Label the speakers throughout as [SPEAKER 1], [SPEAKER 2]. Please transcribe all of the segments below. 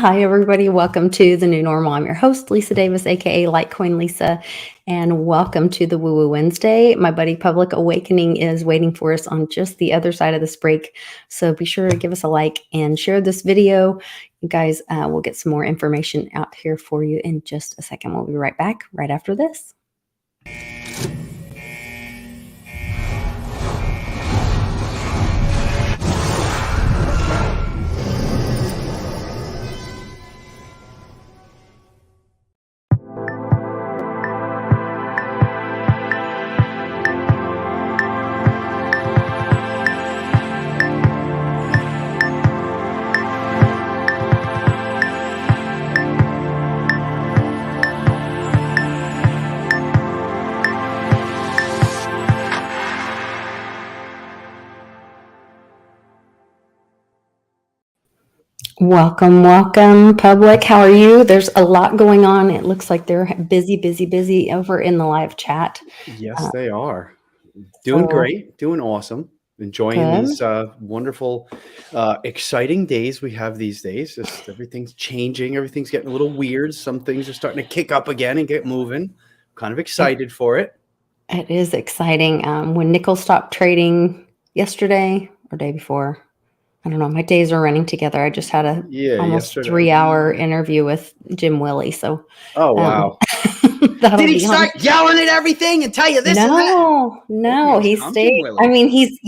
[SPEAKER 1] Hi, everybody. Welcome to the new normal. I'm your host, Lisa Davis, aka Litecoin Lisa, and welcome to the Woo Woo Wednesday. My buddy Public Awakening is waiting for us on just the other side of this break. So be sure to give us a like and share this video. You guys, we'll get some more information out here for you in just a second. We'll be right back right after this. Welcome, Public. How are you? There's a lot going on. It looks like they're busy over in the live chat.
[SPEAKER 2] Yes, they are. Doing great, doing awesome. Enjoying
[SPEAKER 1] Good.
[SPEAKER 2] these wonderful, exciting days we have these days. Just everything's changing. Everything's getting a little weird. Some things are starting to kick up again and get moving. Kind of excited for it.
[SPEAKER 1] It is exciting. When nickel stopped trading yesterday or day before, I don't know. My days are running together. I just had almost 3-hour interview with Jim Willie. So,
[SPEAKER 2] oh wow! Did he start yelling at everything and tell you this?
[SPEAKER 1] No, he stayed. I mean, he's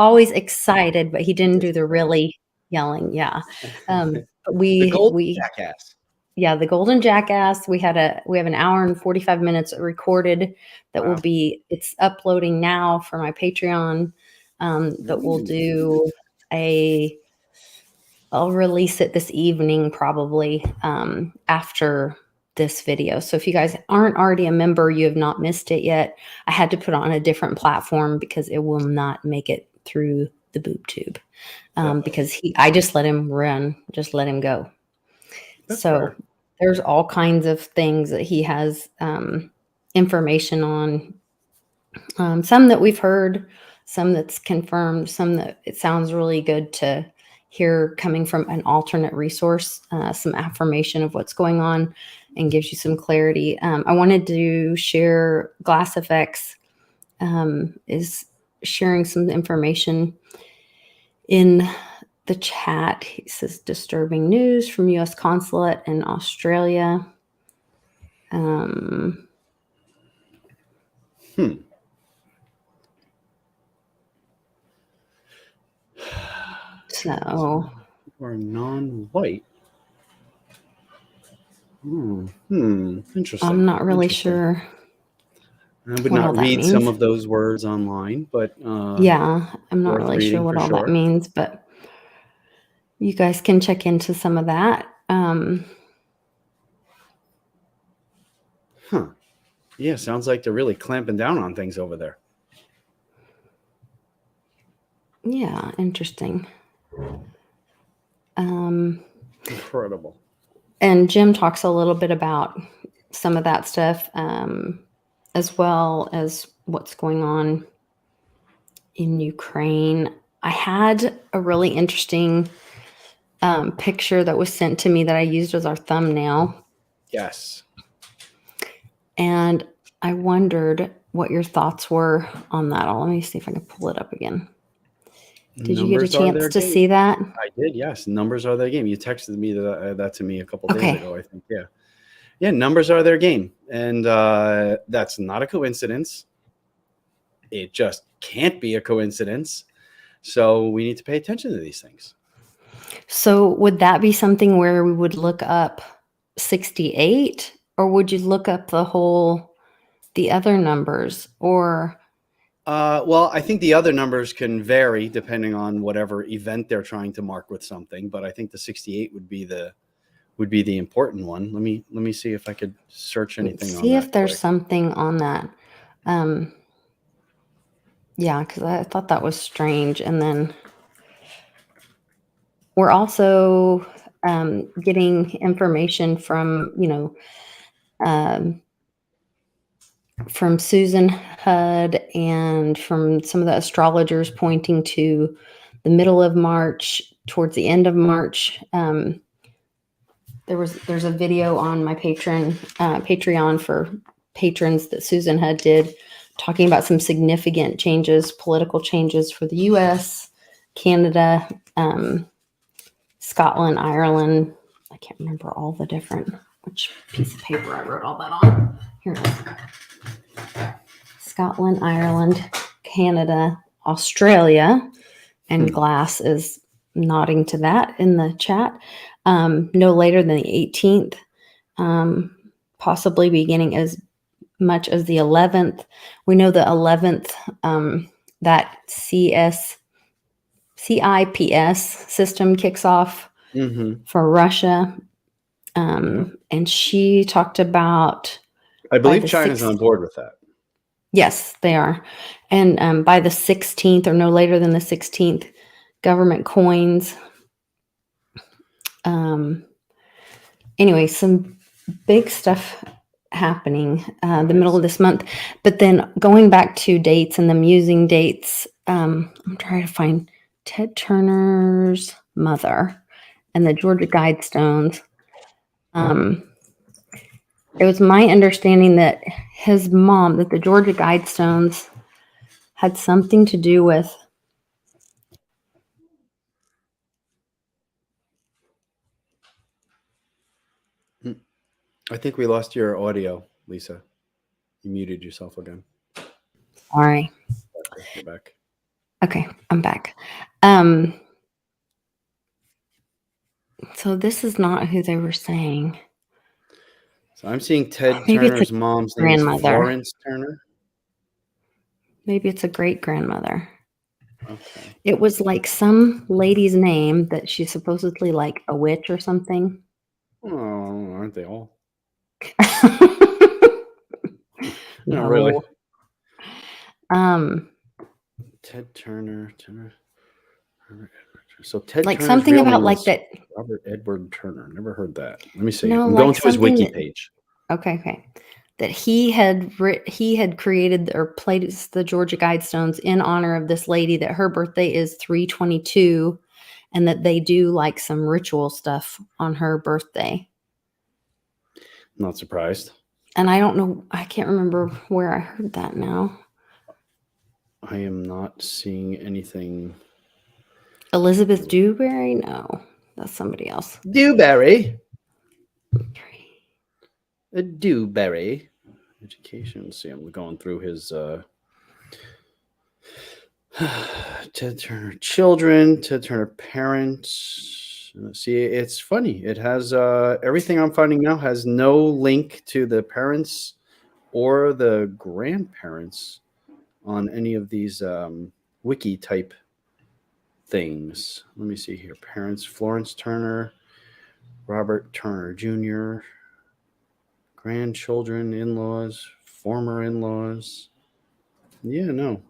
[SPEAKER 1] always excited, but he didn't do the really yelling. Yeah,
[SPEAKER 2] the golden jackass.
[SPEAKER 1] Yeah, the golden jackass. We have an hour and 45 minutes recorded that will be. It's uploading now for my Patreon. That we'll do. I'll release it this evening, probably after this video. So if you guys aren't already a member, you have not missed it yet. I had to put it on a different platform because it will not make it through the boob tube because I just let him run, just let him go. That's so fair. There's all kinds of things that he has information on. Some that we've heard, some that's confirmed, some that it sounds really good to hear coming from an alternate resource, some affirmation of what's going on and gives you some clarity. I wanted to share Glass Effects is sharing some information in the chat. He says disturbing news from U.S. Consulate in Australia. So
[SPEAKER 2] or non-white. Interesting.
[SPEAKER 1] I'm not really sure.
[SPEAKER 2] I would not read some of those words online, but
[SPEAKER 1] yeah, I'm not really sure what all that means, but you guys can check into some of that.
[SPEAKER 2] Yeah, sounds like they're really clamping down on things over there.
[SPEAKER 1] Yeah, interesting.
[SPEAKER 2] Incredible.
[SPEAKER 1] And Jim talks a little bit about some of that stuff, as well as what's going on in Ukraine. I had a really interesting picture that was sent to me that I used as our thumbnail.
[SPEAKER 2] Yes.
[SPEAKER 1] And I wondered what your thoughts were on that. Let me see if I can pull it up again. Did you get a chance to see that?
[SPEAKER 2] I did, yes. Numbers are their game. You texted me that to me a couple days ago, I think. Yeah. Yeah, numbers are their game. And that's not a coincidence. It just can't be a coincidence. So we need to pay attention to these things.
[SPEAKER 1] So would that be something where we would look up 68? Or would you look up the other numbers? Or...
[SPEAKER 2] well, I think the other numbers can vary depending on whatever event they're trying to mark with something, but I think the 68 would be the important one. Let me see if I could search anything on that.
[SPEAKER 1] See if there's something on that. Yeah, because I thought that was strange. And then we're also getting information from, from Susan Hudd and from some of the astrologers pointing to the middle of March, towards the end of March, there's a video on my Patreon for patrons that Susan Hood did, talking about some significant changes, political changes for the U.S., Canada, Scotland, Ireland. I can't remember all the different, which piece of paper I wrote all that on. Here it is. Scotland, Ireland, Canada, Australia, and Glass is nodding to that in the chat. No later than the 18th, possibly beginning as much as the 11th. We know the 11th, that CIPS system kicks off for Russia. And she talked about,
[SPEAKER 2] I believe China's on board with that.
[SPEAKER 1] Yes, they are. And by the 16th, or no later than the 16th, government coins. Anyway, some big stuff happening the middle of this month. But then going back to dates and them using dates, I'm trying to find Ted Turner's mother and the Georgia Guidestones. It was my understanding that his mom, that the Georgia Guidestones had something to do with
[SPEAKER 2] I think we lost your audio, Lisa. You muted yourself again.
[SPEAKER 1] Sorry.
[SPEAKER 2] You're back.
[SPEAKER 1] Okay, I'm back. So this is not who they were saying.
[SPEAKER 2] So I'm seeing Ted Turner's mom's name is Florence Turner.
[SPEAKER 1] Maybe it's a great grandmother.
[SPEAKER 2] Okay.
[SPEAKER 1] It was like some lady's name that she's supposedly like a witch or something.
[SPEAKER 2] Oh, aren't they all?
[SPEAKER 1] No,
[SPEAKER 2] really. Ted Turner. So Ted
[SPEAKER 1] like
[SPEAKER 2] Turner's
[SPEAKER 1] something
[SPEAKER 2] real
[SPEAKER 1] about
[SPEAKER 2] name
[SPEAKER 1] like
[SPEAKER 2] is
[SPEAKER 1] that.
[SPEAKER 2] Robert Edward Turner. Never heard that. Let me see.
[SPEAKER 1] No,
[SPEAKER 2] I'm
[SPEAKER 1] like
[SPEAKER 2] going to his wiki page.
[SPEAKER 1] Okay. That he had created or placed the Georgia Guidestones in honor of this lady, that her birthday is 3/22, and that they do like some ritual stuff on her birthday.
[SPEAKER 2] Not surprised.
[SPEAKER 1] And I don't know, I can't remember where I heard that now.
[SPEAKER 2] I am not seeing anything.
[SPEAKER 1] Elizabeth Dewberry? No, that's somebody else.
[SPEAKER 2] Dewberry. A Dewberry. Education. Let's see, I'm going through his Ted Turner children, Ted Turner parents. See, it's funny. It has everything I'm finding now has no link to the parents or the grandparents on any of these wiki type things. Let me see here. Parents: Florence Turner, Robert Turner Jr., grandchildren, in-laws, former in-laws. Yeah, no.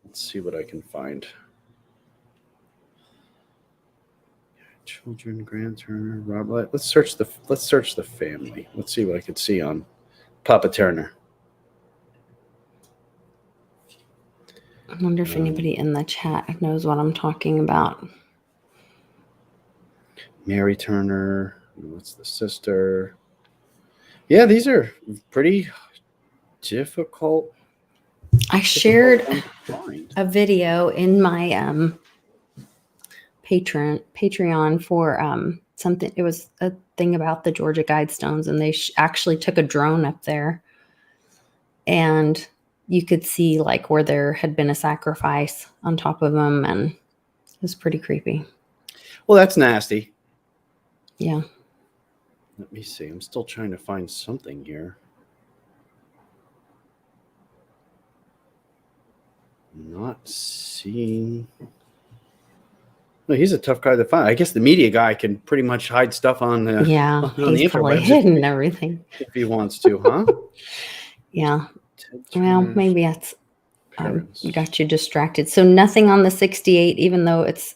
[SPEAKER 2] Let's see what I can find. Children, Grand Turner, Robert. Let's search the family. Let's see what I could see on Papa Turner.
[SPEAKER 1] I wonder if anybody in the chat knows what I'm talking about.
[SPEAKER 2] Mary Turner. What's the sister? Yeah, these are pretty difficult.
[SPEAKER 1] I shared a video in my Patreon for something. It was a thing about the Georgia Guidestones, and they actually took a drone up there, and you could see like where there had been a sacrifice on top of them, and it was pretty creepy.
[SPEAKER 2] Well, that's nasty.
[SPEAKER 1] Yeah.
[SPEAKER 2] Let me see. I'm still trying to find something here. Not seeing. No, he's a tough guy to find. I guess the media guy can pretty much hide stuff on the on the interwebs
[SPEAKER 1] hidden and everything
[SPEAKER 2] if he wants to, huh?
[SPEAKER 1] Yeah. Well, maybe that's got you distracted. So nothing on the 68, even though it's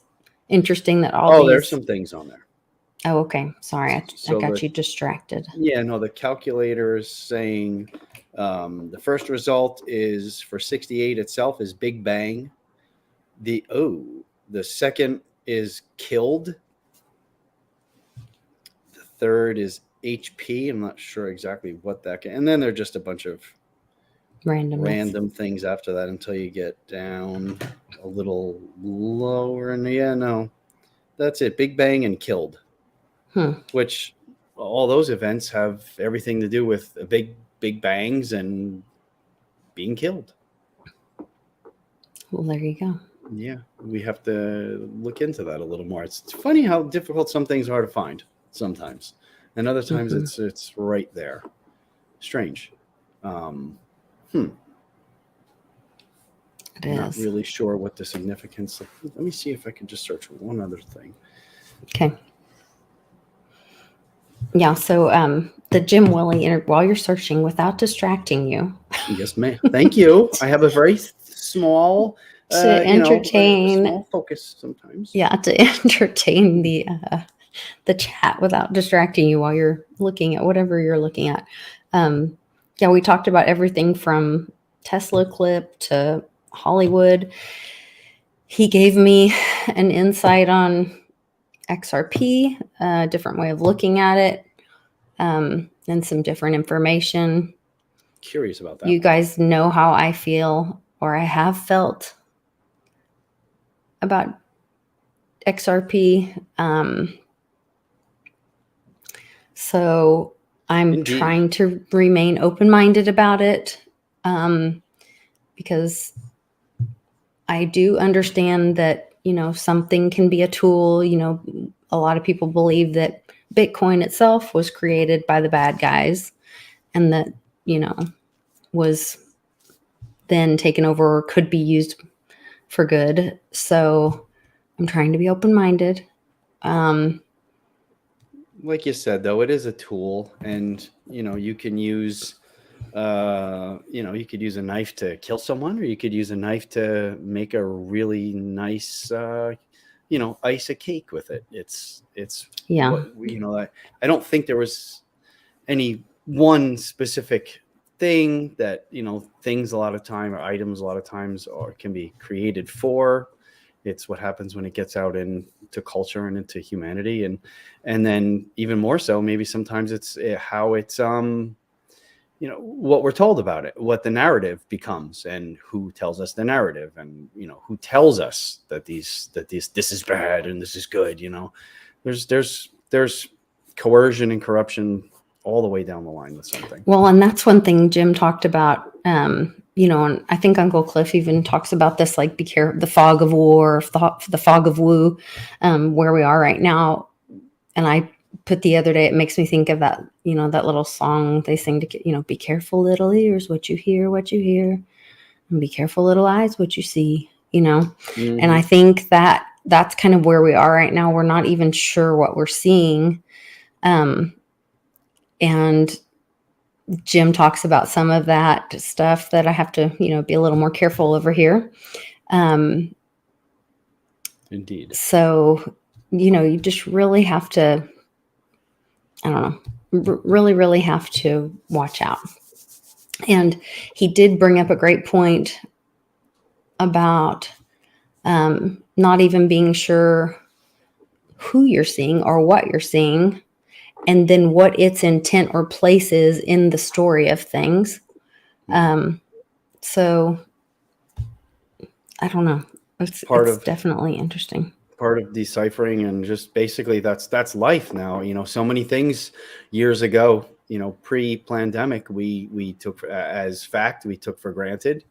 [SPEAKER 1] interesting that all these.
[SPEAKER 2] There's some things on there.
[SPEAKER 1] Oh, okay. Sorry, I got you distracted.
[SPEAKER 2] Yeah, no, the calculator is saying the first result is for 68 itself is Big Bang. The second is killed. third is HP. I'm not sure exactly what that can, and then there are just a bunch of random things after that until you get down a little lower. And no, that's it. Big Bang and Killed, which all those events have everything to do with big bangs and being killed.
[SPEAKER 1] Well, there you go.
[SPEAKER 2] Yeah, we have to look into that a little more. It's funny how difficult some things are to find sometimes, and other times it's right there. Strange.
[SPEAKER 1] It
[SPEAKER 2] Not
[SPEAKER 1] is.
[SPEAKER 2] really sure what the significance. Let me see if I can just search one other thing.
[SPEAKER 1] Okay. Yeah. So the Jim Willie, while you're searching, without distracting you.
[SPEAKER 2] Yes, ma'am. Thank you. I have a very small,
[SPEAKER 1] to entertain,
[SPEAKER 2] small focus sometimes.
[SPEAKER 1] Yeah, to entertain the chat without distracting you while you're looking at whatever you're looking at. Yeah, we talked about everything from Tesla clip to Hollywood. He gave me an insight on XRP, a different way of looking at it, and some different information.
[SPEAKER 2] Curious about that.
[SPEAKER 1] You guys know how I feel, or I have felt, about XRP. So I'm trying to remain open-minded about it, because I do understand that, something can be a tool. A lot of people believe that Bitcoin itself was created by the bad guys and that, was then taken over or could be used for good. So I'm trying to be open-minded.
[SPEAKER 2] Like you said, though, it is a tool, and you can use you could use a knife to kill someone, or you could use a knife to make a really nice ice a cake with it. It's I don't think there was any one specific thing that things a lot of time, or items a lot of times, or can be created for. It's what happens when it gets out into culture and into humanity, and then even more so, maybe sometimes it's how it's what we're told about it, what the narrative becomes, and who tells us the narrative, and who tells us that this is bad and this is good. There's coercion and corruption all the way down the line with something.
[SPEAKER 1] Well, and that's one thing Jim talked about. And I think Uncle Cliff even talks about this, like, be careful, the fog of war, the fog of woo, where we are right now. And I put the other day, it makes me think of that, that little song they sing to, be careful, little ears, what you hear, and be careful, little eyes, what you see, And I think that that's kind of where we are right now. We're not even sure what we're seeing. And Jim talks about some of that stuff that I have to, be a little more careful over here.
[SPEAKER 2] Indeed.
[SPEAKER 1] So, you just really have to, I don't know, really have to watch out. And he did bring up a great point about not even being sure who you're seeing or what you're seeing, and then what its intent or place is in the story of things. So I don't know. It's definitely interesting.
[SPEAKER 2] Part of deciphering, and just basically that's life now. So many things years ago, pre-pandemic, we took as fact, we took for granted.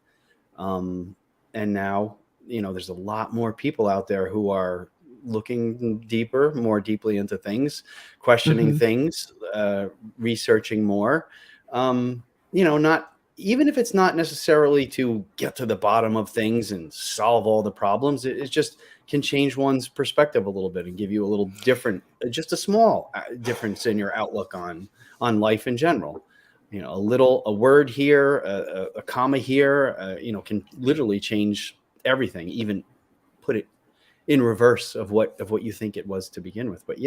[SPEAKER 2] And now, there's a lot more people out there who are looking more deeply into things, questioning things, researching more, not, even if it's not necessarily to get to the bottom of things and solve all the problems, it just can change one's perspective a little bit and give you a little different, just a small difference in your outlook on life in general. A word here, a comma here, can literally change everything, even put it in reverse of what you think it was to begin with. But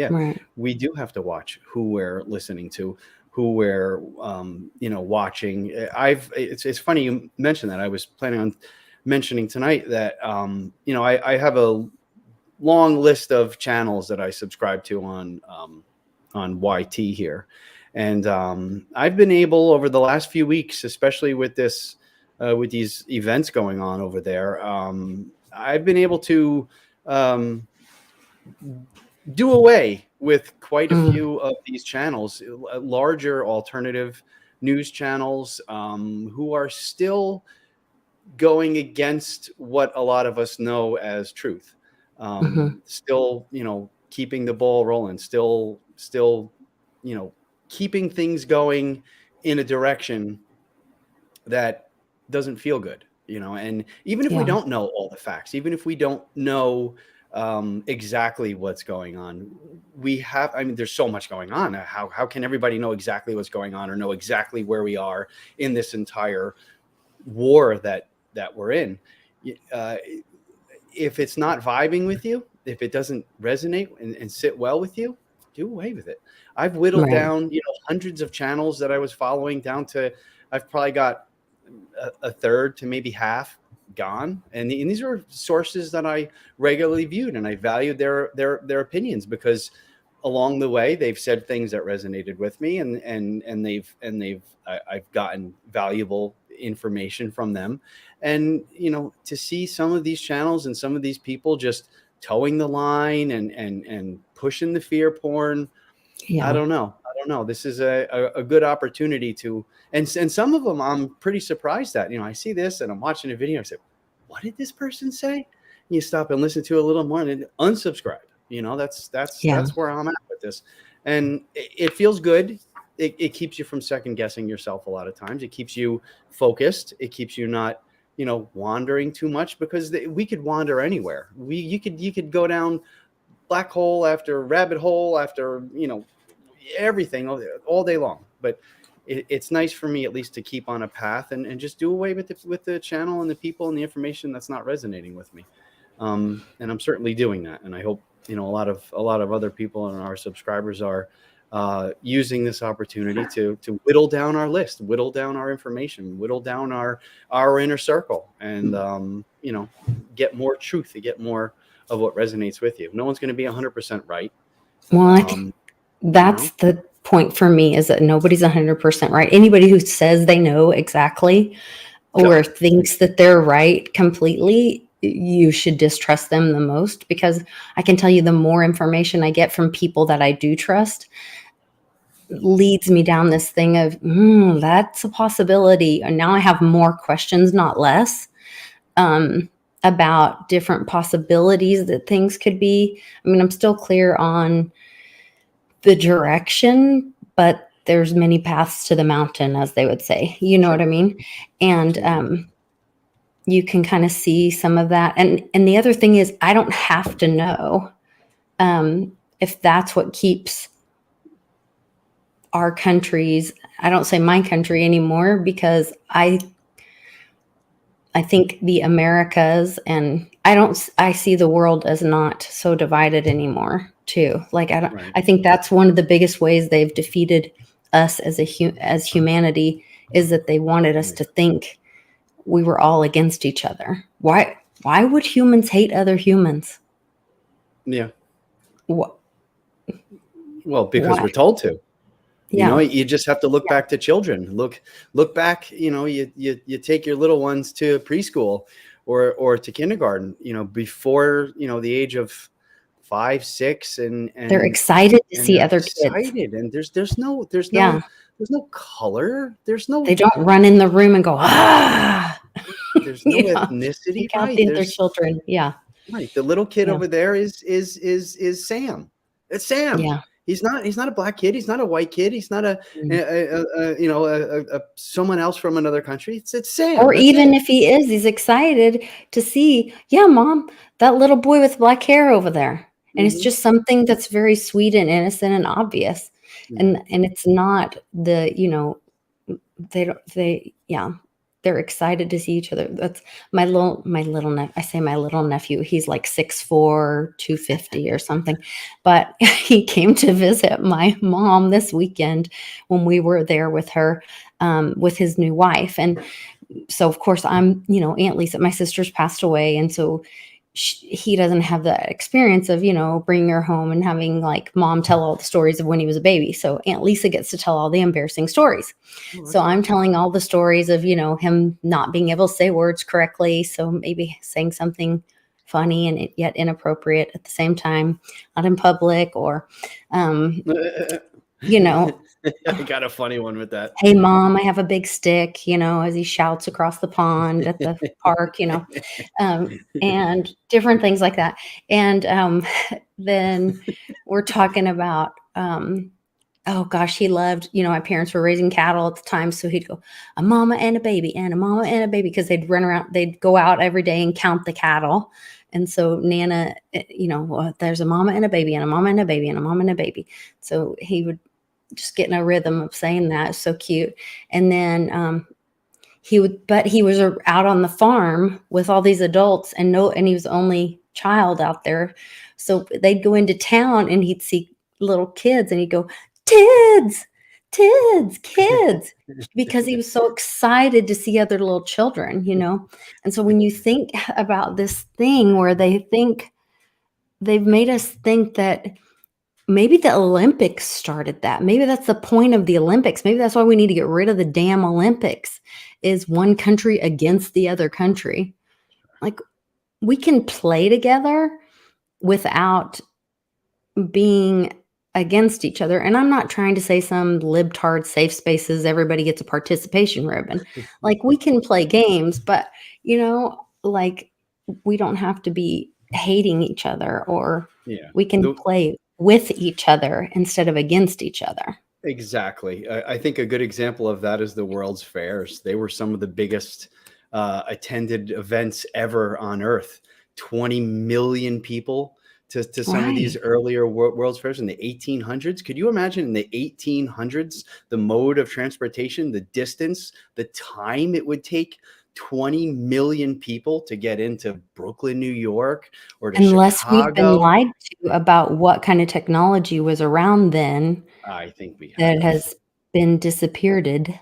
[SPEAKER 2] we do have to watch who we're listening to, who we're watching. It's funny you mentioned that. I was planning on mentioning tonight that I have a long list of channels that I subscribe to on YT here. And I've been able over the last few weeks, especially with this, with these events going on over there, I've been able to do away with quite a few of these channels, larger alternative news channels, who are still going against what a lot of us know as truth. Still, keeping the ball rolling, still, keeping things going in a direction that doesn't feel good, and even if we don't know all the facts, even if we don't know exactly what's going on, there's so much going on. How can everybody know exactly what's going on or know exactly where we are in this entire war that we're in? If it's not vibing with you, if it doesn't resonate and sit well with you, do away with it. I've whittled down, hundreds of channels that I was following down to, I've probably got a third to maybe half gone. And these are sources that I regularly viewed, and I valued their opinions, because along the way they've said things that resonated with me, and I've gotten valuable information from them. And to see some of these channels and some of these people just towing the line and pushing the fear porn, I don't know. This is a good opportunity to, and some of them I'm pretty surprised at. I see this and I'm watching a video. I say, what did this person say? And you stop and listen to it a little more and then unsubscribe. That's where I'm at with this, and it feels good. It keeps you from second guessing yourself a lot of times. It keeps you focused. It keeps you not wandering too much, because we could wander anywhere. You could go down black hole after rabbit hole after everything all day long. But it's nice for me at least to keep on a path and just do away with the channel and the people and the information that's not resonating with me. And I'm certainly doing that. And I hope a lot of other people and our subscribers are using this opportunity to whittle down our list, whittle down our information, whittle down our inner circle, and get more truth, to get more of what resonates with you. No one's going to be 100% right.
[SPEAKER 1] Well, that's the point for me, is that nobody's 100% right. Anybody who says they know exactly or thinks that they're right completely, you should distrust them the most, because I can tell you the more information I get from people that I do trust leads me down this thing of, that's a possibility. And now I have more questions, not less, about different possibilities that things could be. I mean, I'm still clear on the direction, but there's many paths to the mountain, as they would say. You know what I mean? And you can kind of see some of that. And the other thing is, I don't have to know if that's what keeps our countries. I don't say my country anymore, because I think the Americas, and I see the world as not so divided anymore too. Like I think that's one of the biggest ways they've defeated us as humanity, is that they wanted us to think we were all against each other. Why would humans hate other humans?
[SPEAKER 2] Yeah.
[SPEAKER 1] What?
[SPEAKER 2] Well, because we're told to. You just have to look back to children. Look back. You take your little ones to preschool or to kindergarten. Before the age of 5, 6, and
[SPEAKER 1] they're excited to see other kids.
[SPEAKER 2] And there's no color.
[SPEAKER 1] They don't run in the room and go, ah.
[SPEAKER 2] There's no ethnicity.
[SPEAKER 1] Pick out the other children. Yeah.
[SPEAKER 2] Right. The little kid over there is Sam. It's Sam.
[SPEAKER 1] Yeah.
[SPEAKER 2] He's not a black kid. He's not a white kid. He's not a someone else from another country. It's Sam.
[SPEAKER 1] Or even if he is, he's excited to see, Mom, that little boy with black hair over there. And it's just something that's very sweet and innocent and obvious. And it's not they're excited to see each other. That's my little nephew. I say my little nephew. He's like 6'4", 250 or something. But he came to visit my mom this weekend when we were there with her, with his new wife. And so, of course, I'm, Aunt Lisa, my sister's passed away. And so he doesn't have the experience of, bringing her home and having like mom tell all the stories of when he was a baby. So Aunt Lisa gets to tell all the embarrassing stories.
[SPEAKER 2] Oh,
[SPEAKER 1] So
[SPEAKER 2] that's
[SPEAKER 1] I'm
[SPEAKER 2] awesome.
[SPEAKER 1] telling all the stories of, him not being able to say words correctly. So maybe saying something funny and yet inappropriate at the same time, not in public, or, you know,
[SPEAKER 2] I got a funny one with that.
[SPEAKER 1] hey mom, I have a big stick, as he shouts across the pond at the park, and different things like that. And then we're talking about, oh gosh, he loved, my parents were raising cattle at the time. So he'd go, a mama and a baby and a mama and a baby, because they'd run around, they'd go out every day and count the cattle. And so Nana, well, there's a mama and a baby and a mama and a baby and a mama and a baby. So he would just get in a rhythm of saying that. So cute. And then but he was out on the farm with all these adults, and he was the only child out there. So they'd go into town and he'd see little kids and he'd go, "Tids, tids, kids," because he was so excited to see other little children, And so when you think about this thing where they've made us think that maybe the Olympics started that. Maybe that's the point of the Olympics. Maybe that's why we need to get rid of the damn Olympics, is one country against the other country. Like, we can play together without being against each other. And I'm not trying to say some libtard safe spaces, everybody gets a participation ribbon. Like, we can play games, but, like, we don't have to be hating each other, or we can play with each other instead of against each other.
[SPEAKER 2] Exactly. I think a good example of that is the World's Fairs. They were some of the biggest attended events ever on Earth. 20 million people to some of these earlier World's Fairs in the 1800s. Could you imagine in the 1800s, the mode of transportation, the distance, the time it would take 20 million people to get into Brooklyn, New York, or to
[SPEAKER 1] Unless we've been
[SPEAKER 2] Chicago?
[SPEAKER 1] lied to about what kind of technology was around then
[SPEAKER 2] I think we
[SPEAKER 1] that
[SPEAKER 2] have.
[SPEAKER 1] has been disappeared,
[SPEAKER 2] I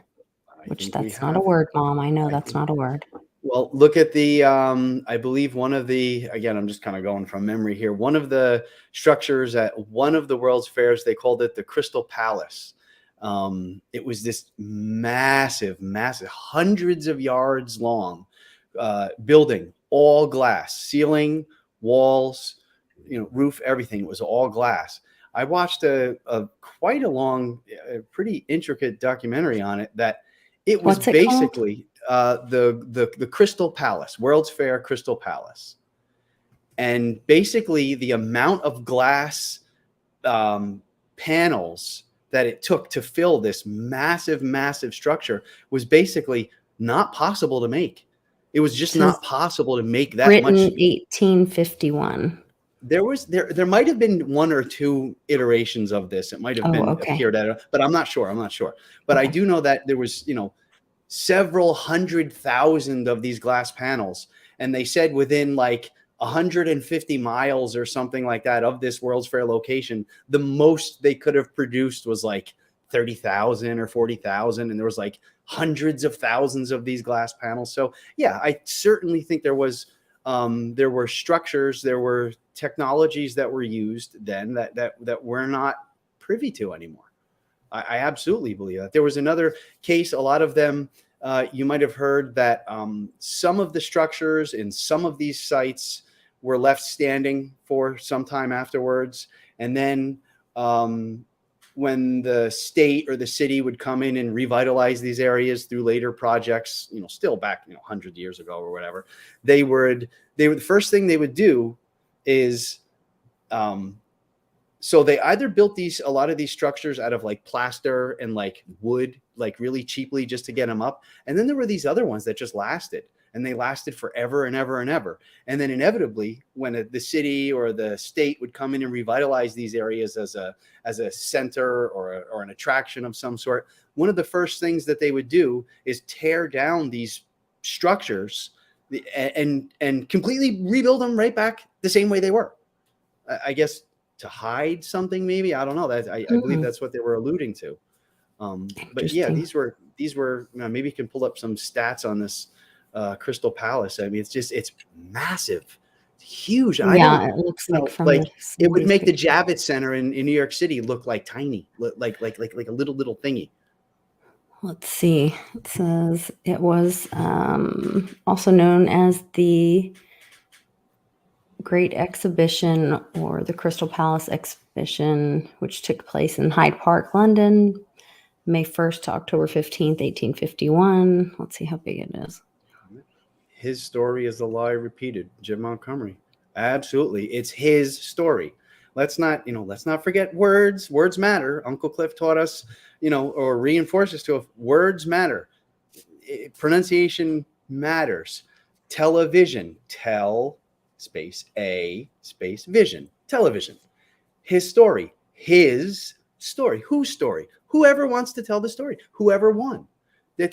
[SPEAKER 1] which
[SPEAKER 2] think we
[SPEAKER 1] that's not a
[SPEAKER 2] have.
[SPEAKER 1] word, Mom. I know
[SPEAKER 2] I
[SPEAKER 1] that's
[SPEAKER 2] think.
[SPEAKER 1] not a word.
[SPEAKER 2] Well, look at the, I believe one of the, again, I'm just kind of going from memory here. One of the structures at one of the World's Fairs, they called it the Crystal Palace. It was this massive, hundreds of yards long building, all glass, ceiling, walls, roof, everything. It was all glass. I watched a quite a long, pretty intricate documentary on it that it was
[SPEAKER 1] What's it called?
[SPEAKER 2] basically the Crystal Palace, World's Fair Crystal Palace. And basically the amount of glass panels that it took to fill this massive structure was basically not possible to make. It was just not possible to make that
[SPEAKER 1] Written
[SPEAKER 2] much.
[SPEAKER 1] 1851.
[SPEAKER 2] There might have been one or two iterations of this. It might have been appeared at, but I'm not sure. But I do know that there was, several 100,000 of these glass panels. And they said within like 150 miles or something like that of this World's Fair location, the most they could have produced was like 30,000 or 40,000. And there was like hundreds of thousands of these glass panels. So yeah, I certainly think there were structures, there were technologies that were used then that we're not privy to anymore. I absolutely believe that. There was another case, a lot of them, you might have heard that some of the structures in some of these sites were left standing for some time afterwards. And then when the state or the city would come in and revitalize these areas through later projects, still back, 100 years ago or whatever, they would, the first thing they would do is, so they either built a lot of these structures out of like plaster and like wood, like really cheaply just to get them up. And then there were these other ones that just lasted, and they lasted forever and ever and ever. And then inevitably, when the city or the state would come in and revitalize these areas as a center or an attraction of some sort, one of the first things that they would do is tear down these structures and completely rebuild them right back the same way they were. I guess to hide something, maybe. I don't know. I believe that's what they were alluding to. But yeah, these were maybe you can pull up some stats on this Crystal Palace. I mean, it's massive. huge. I don't,
[SPEAKER 1] Yeah, it looks
[SPEAKER 2] you
[SPEAKER 1] like
[SPEAKER 2] know,
[SPEAKER 1] from
[SPEAKER 2] like it
[SPEAKER 1] some of
[SPEAKER 2] would
[SPEAKER 1] these
[SPEAKER 2] make the
[SPEAKER 1] pictures.
[SPEAKER 2] Javits Center in New York City look like tiny, like a little thingy.
[SPEAKER 1] Let's see. It says it was also known as the Great Exhibition or the Crystal Palace Exhibition, which took place in Hyde Park, London, May 1st to October 15th, 1851. Let's see how big it is.
[SPEAKER 2] His story is the lie repeated. Jim Montgomery. Absolutely. It's his story. Let's not forget words. Words matter. Uncle Cliff taught us, or reinforces to us, words matter. Pronunciation matters. Television. Tell space a space vision. Television. His story. His story. Whose story? Whoever wants to tell the story. Whoever won.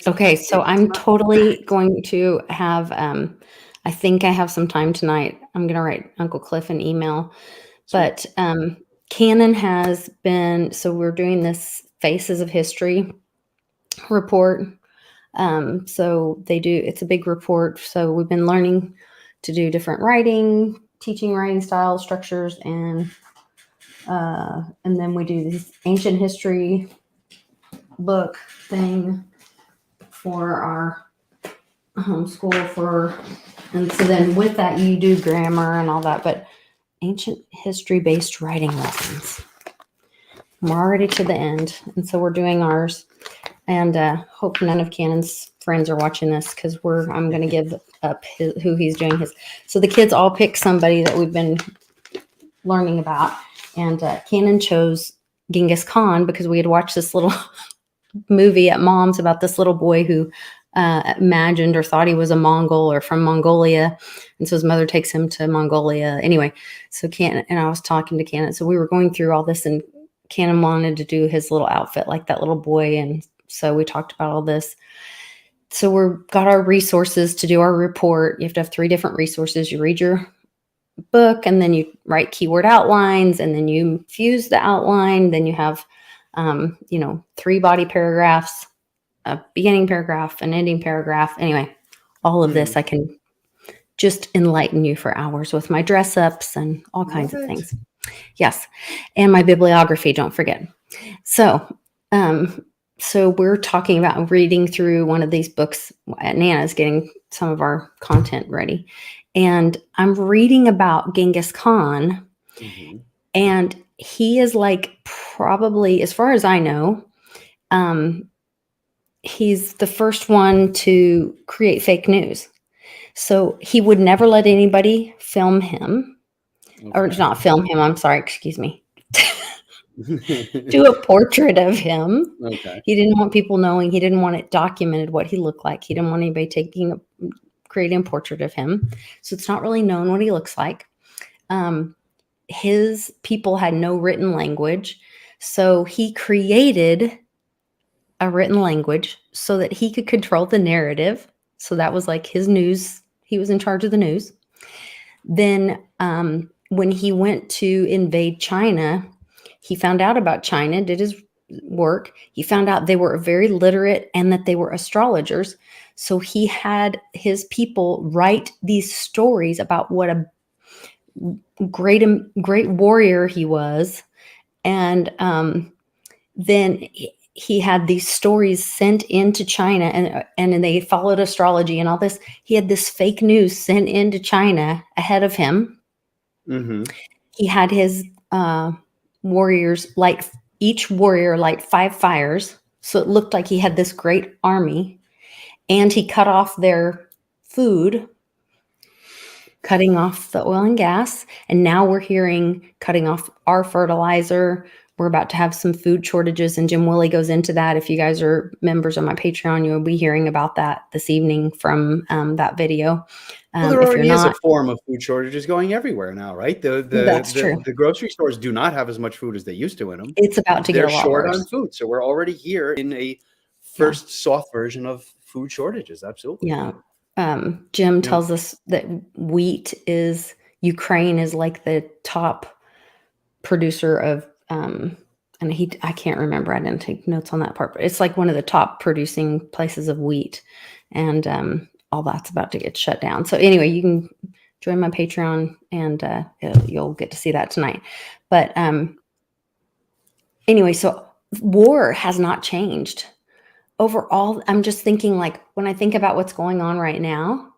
[SPEAKER 1] Okay, so I'm totally going to have, I think I have some time tonight. I'm going to write Uncle Cliff an email. But Canon has been, so we're doing this Faces of History report. So they do, it's a big report. So we've been learning to do different teaching writing styles, structures, and then we do this ancient history book thing for our homeschool and so then with that you do grammar and all that, but ancient history based writing lessons. We're already to the end, and so we're doing ours, and hope none of Cannon's friends are watching this because I'm going to give up who he's doing his. So the kids all pick somebody that we've been learning about, and Cannon chose Genghis Khan because we had watched this little movie at Mom's about this little boy who imagined or thought he was a Mongol or from Mongolia. And so his mother takes him to Mongolia. Anyway, so Cannon and I was talking to Cannon. So we were going through all this, and Cannon wanted to do his little outfit like that little boy. And so we talked about all this. So we've got our resources to do our report. You have to have 3 different resources. You read your book, and then you write keyword outlines, and then you fuse the outline. Then you have 3 body paragraphs, a beginning paragraph, an ending paragraph. Anyway, all of this I can just enlighten you for hours with my dress ups and all kinds of things. Yes. And my bibliography, don't forget. So we're talking about reading through one of these books. Nana's getting some of our content ready. And I'm reading about Genghis Khan. Mm-hmm. And he is like probably, as far as I know, he's the first one to create fake news. So he would never let anybody film him. Okay. Or not film him. I'm sorry. Excuse me. Do a portrait of him. Okay. He didn't want people knowing. He didn't want it documented what he looked like. He didn't want anybody creating a portrait of him. So it's not really known what he looks like. His people had no written language. So he created a written language so that he could control the narrative. So that was like his news. He was in charge of the news. Then when he went to invade China, he found out about China, did his work. He found out they were very literate and that they were astrologers. So he had his people write these stories about what a great warrior he was. And then he had these stories sent into China, and they followed astrology and all this. He had this fake news sent into China ahead of him. Mm-hmm. He had his warriors each warrior light 5 fires. So it looked like he had this great army, and he cut off their food, cutting off the oil and gas. And now we're hearing cutting off our fertilizer. We're about to have some food shortages, and Jim Willie goes into that. If you guys are members of my Patreon, you'll be hearing about that this evening from that video.
[SPEAKER 2] Well, there already is a form of food shortages going everywhere now, right?
[SPEAKER 1] That's true.
[SPEAKER 2] The grocery stores do not have as much food as they used to in them.
[SPEAKER 1] It's about to get a lot
[SPEAKER 2] short
[SPEAKER 1] worse.
[SPEAKER 2] On food. So we're already here in a first soft version of food shortages. Absolutely.
[SPEAKER 1] Yeah. Jim tells us that Ukraine is like the top producer of and I can't remember. I didn't take notes on that part, but it's like one of the top producing places of wheat, and all that's about to get shut down. So anyway, you can join my Patreon, and you'll get to see that tonight. But anyway, so war has not changed overall. I'm just thinking, like, when I think about what's going on right now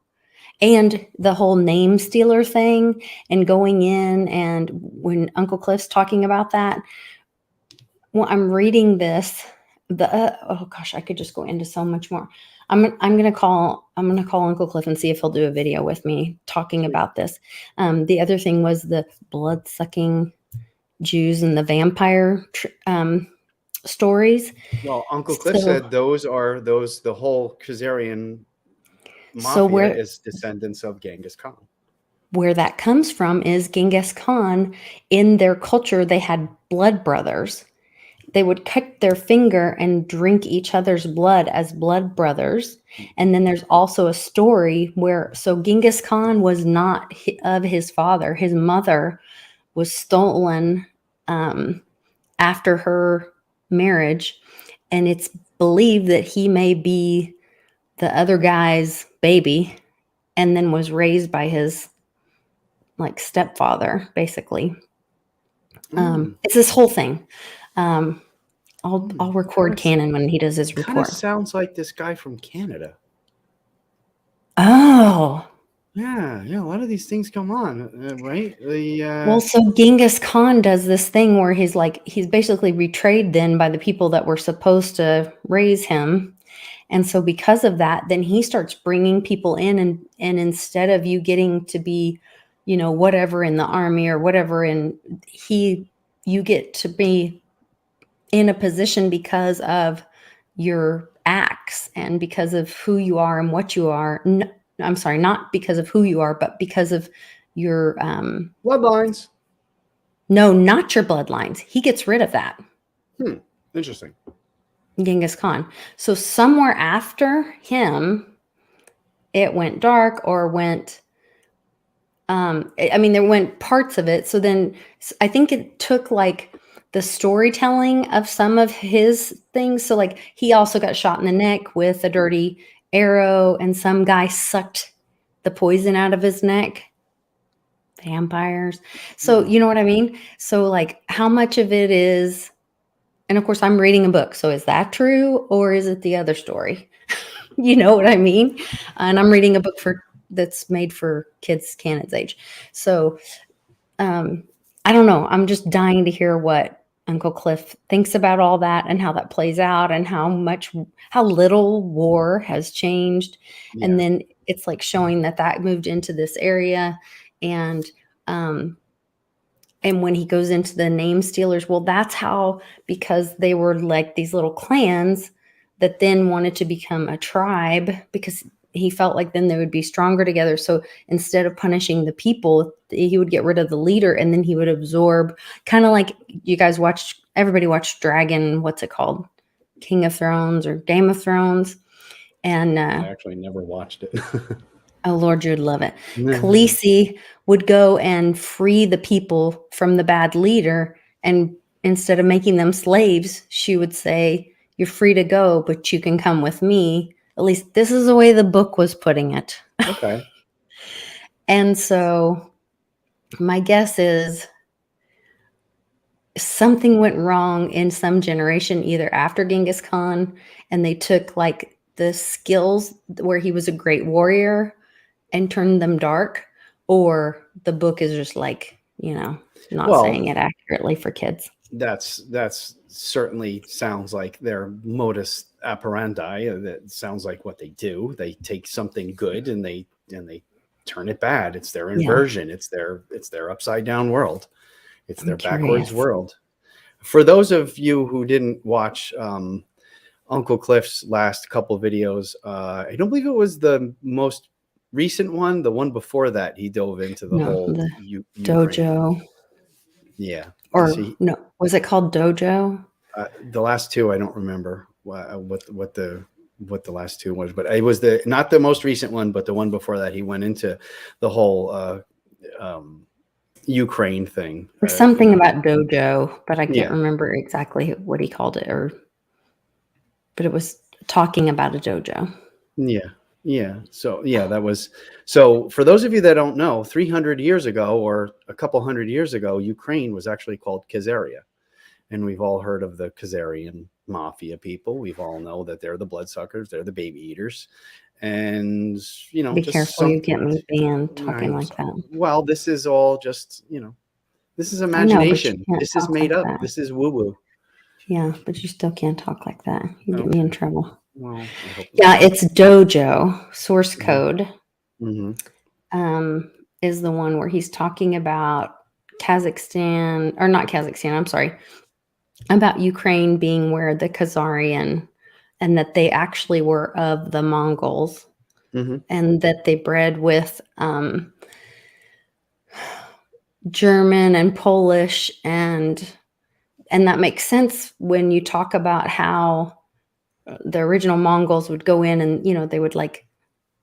[SPEAKER 1] and the whole name stealer thing and going in, and when Uncle Cliff's talking about that, well, I'm reading this, oh gosh, I could just go into so much more. I'm gonna call Uncle Cliff and see if he'll do a video with me talking about this. The other thing was the blood sucking Jews and the vampire stories.
[SPEAKER 2] Well, Uncle Cliff said the whole Khazarian mafia is descendants of Genghis Khan.
[SPEAKER 1] Where that comes from is Genghis Khan, in their culture, they had blood brothers. They would cut their finger and drink each other's blood as blood brothers. And then there's also a story where, so Genghis Khan was not of his father. His mother was stolen after her marriage. And it's believed that he may be the other guy's baby, and then was raised by his like stepfather, basically. It's this whole thing. I'll record Cannon when he does his report.
[SPEAKER 2] Kind of sounds like this guy from Canada.
[SPEAKER 1] Oh.
[SPEAKER 2] Yeah. A lot of these things come on, right?
[SPEAKER 1] Well, so Genghis Khan does this thing where he's basically betrayed then by the people that were supposed to raise him. And so because of that, then he starts bringing people in, and instead of you getting to be, whatever in the army or whatever, you get to be in a position because of your acts and because of who you are and what you are. I'm sorry, not because of who you are, but because of your
[SPEAKER 2] bloodlines.
[SPEAKER 1] No, not your bloodlines. He gets rid of that.
[SPEAKER 2] Interesting.
[SPEAKER 1] Genghis Khan. So somewhere after him, it went dark or went, there went parts of it. So then I think it took like the storytelling of some of his things. So like he also got shot in the neck with a dirty arrow, and some guy sucked the poison out of his neck. Vampires. So you know what I mean? So like how much of it is, and of course I'm reading a book. So is that true, or is it the other story? You know what I mean? And I'm reading a book that's made for kids Cannon's age. So I don't know. I'm just dying to hear what Uncle Cliff thinks about all that and how that plays out, and how little war has changed. Yeah. And then it's like showing that moved into this area. And when he goes into the name stealers, well, that's how, because they were like these little clans that then wanted to become a tribe, because he felt like then they would be stronger together. So instead of punishing the people, he would get rid of the leader, and then he would absorb, kind of like everybody watched Dragon, what's it called? King of Thrones or Game of Thrones. And
[SPEAKER 2] I actually never watched it.
[SPEAKER 1] Oh, Lord, you'd love it. Khaleesi would go and free the people from the bad leader. And instead of making them slaves, she would say, "You're free to go, but you can come with me." At least this is the way the book was putting it.
[SPEAKER 2] Okay.
[SPEAKER 1] And so my guess is something went wrong in some generation, either after Genghis Khan, and they took like the skills where he was a great warrior and turned them dark, or the book is just like, not saying it accurately for kids.
[SPEAKER 2] That's certainly sounds like their modus operandi. That sounds like what they do. They take something good and they turn it bad. It's their inversion. Yeah. It's their upside down world. It's their backwards world. For those of you who didn't watch Uncle Cliff's last couple videos, I don't believe it was the most recent one. The one before that, he dove into the whole
[SPEAKER 1] dojo.
[SPEAKER 2] Yeah.
[SPEAKER 1] Or no, was it called dojo?
[SPEAKER 2] The last two, I don't remember what the last two was, but it was not the most recent one, but the one before that. He went into the whole Ukraine thing.
[SPEAKER 1] Or something about dojo, but I can't remember exactly what he called it, but it was talking about a dojo.
[SPEAKER 2] Yeah. Yeah. So yeah, that was so for those of you that don't know, 300 years ago or a couple hundred years ago, Ukraine was actually called Khazaria. And we've all heard of the Khazarian mafia people. We've all know that they're the bloodsuckers, they're the baby eaters. And
[SPEAKER 1] Be
[SPEAKER 2] just
[SPEAKER 1] careful you get
[SPEAKER 2] something
[SPEAKER 1] me banned talking
[SPEAKER 2] I'm
[SPEAKER 1] like that.
[SPEAKER 2] well, this is all just, this is
[SPEAKER 1] I know, but you
[SPEAKER 2] imagination.
[SPEAKER 1] can't
[SPEAKER 2] This is
[SPEAKER 1] talk
[SPEAKER 2] made
[SPEAKER 1] like
[SPEAKER 2] up.
[SPEAKER 1] that.
[SPEAKER 2] This is woo-woo.
[SPEAKER 1] Yeah, but you still can't talk like that. You get me in trouble.
[SPEAKER 2] Well, I hope
[SPEAKER 1] Yeah, it's Dojo. Source code
[SPEAKER 2] Mm-hmm.
[SPEAKER 1] is the one where he's talking about Kazakhstan, or not Kazakhstan, I'm sorry, about Ukraine being where the Khazarian, and that they actually were of the Mongols,
[SPEAKER 2] Mm-hmm.
[SPEAKER 1] and that they bred with German and Polish, and that makes sense when you talk about how the original Mongols would go in and they would like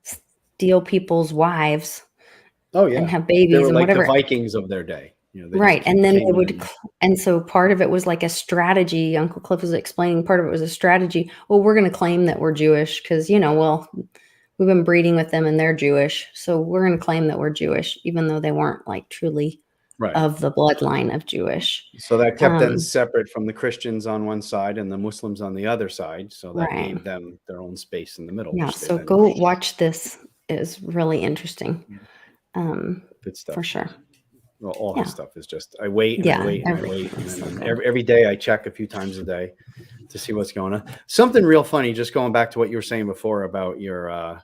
[SPEAKER 1] steal people's wives
[SPEAKER 2] Oh
[SPEAKER 1] and
[SPEAKER 2] yeah.
[SPEAKER 1] have
[SPEAKER 2] They
[SPEAKER 1] babies
[SPEAKER 2] were
[SPEAKER 1] and
[SPEAKER 2] like the
[SPEAKER 1] whatever.
[SPEAKER 2] Vikings of their day. They
[SPEAKER 1] Right.
[SPEAKER 2] just
[SPEAKER 1] And then they
[SPEAKER 2] came
[SPEAKER 1] would,
[SPEAKER 2] in.
[SPEAKER 1] and so part of it was like a strategy. Uncle Cliff was explaining part of it was a strategy. Well, we're going to claim that we're Jewish because, well, we've been breeding with them and they're Jewish. So we're going to claim that we're Jewish, even though they weren't like truly
[SPEAKER 2] Right.
[SPEAKER 1] of the bloodline of Jewish.
[SPEAKER 2] So that kept them separate from the Christians on one side and the Muslims on the other side. So that
[SPEAKER 1] Right.
[SPEAKER 2] gave them their own space in the middle.
[SPEAKER 1] Yeah.
[SPEAKER 2] Which they
[SPEAKER 1] So
[SPEAKER 2] then
[SPEAKER 1] go watch this. Is really interesting.
[SPEAKER 2] good stuff.
[SPEAKER 1] For sure.
[SPEAKER 2] Well, all his stuff is just, I wait and I wait and I wait. And then
[SPEAKER 1] So
[SPEAKER 2] every day I check a few times a day to see what's going on. Something real funny, just going back to what you were saying before about your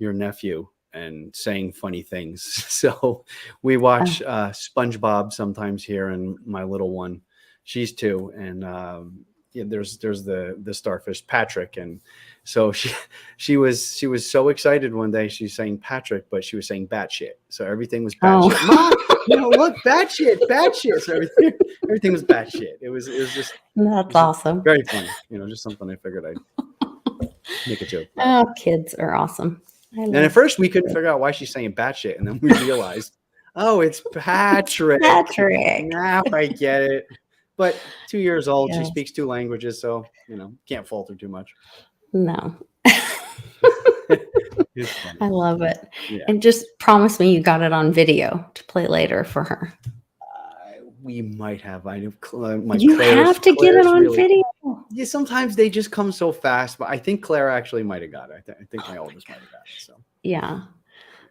[SPEAKER 2] nephew and saying funny things. So we watch SpongeBob sometimes here, and my little one, she's 2, and there's the starfish Patrick, and so she was so excited one day. She's saying Patrick, but she was saying batshit. So everything was batshit. Mom, look, batshit. So everything was batshit. It was just
[SPEAKER 1] that's awesome.
[SPEAKER 2] Very funny. Just something I figured I'd make a joke about.
[SPEAKER 1] Oh, kids are awesome.
[SPEAKER 2] And at first we couldn't figure out why she's saying batshit, and then we realized, oh, it's Patrick. Now I get it. But 2 years old, she speaks 2 languages, so can't fault her too much.
[SPEAKER 1] No.
[SPEAKER 2] It's funny.
[SPEAKER 1] I love it. Yeah. And just promise me you got it on video to play later for her.
[SPEAKER 2] We might have. I know
[SPEAKER 1] you have to get it on video.
[SPEAKER 2] Yeah, sometimes they just come so fast, but I think Claire actually might have got it. I think my oldest might have got it. So
[SPEAKER 1] yeah.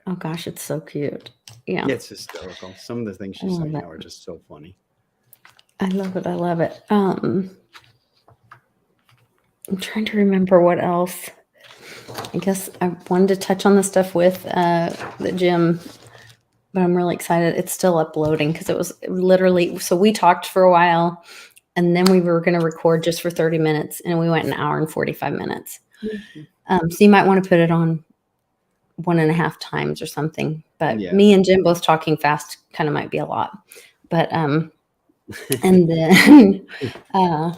[SPEAKER 1] Oh gosh, it's so cute. Yeah,
[SPEAKER 2] it's hysterical. Some of the things she's saying now are just so funny.
[SPEAKER 1] I love it. I love it. I'm trying to remember what else. I guess I wanted to touch on the stuff with the gym, but I'm really excited. It's still uploading because it was literally, so we talked for a while and then we were going to record just for 30 minutes and we went an hour and 45 minutes. Mm-hmm. So you might want to put it on 1.5 times or something, but me and Jim both talking fast kind of might be a lot, but, and then I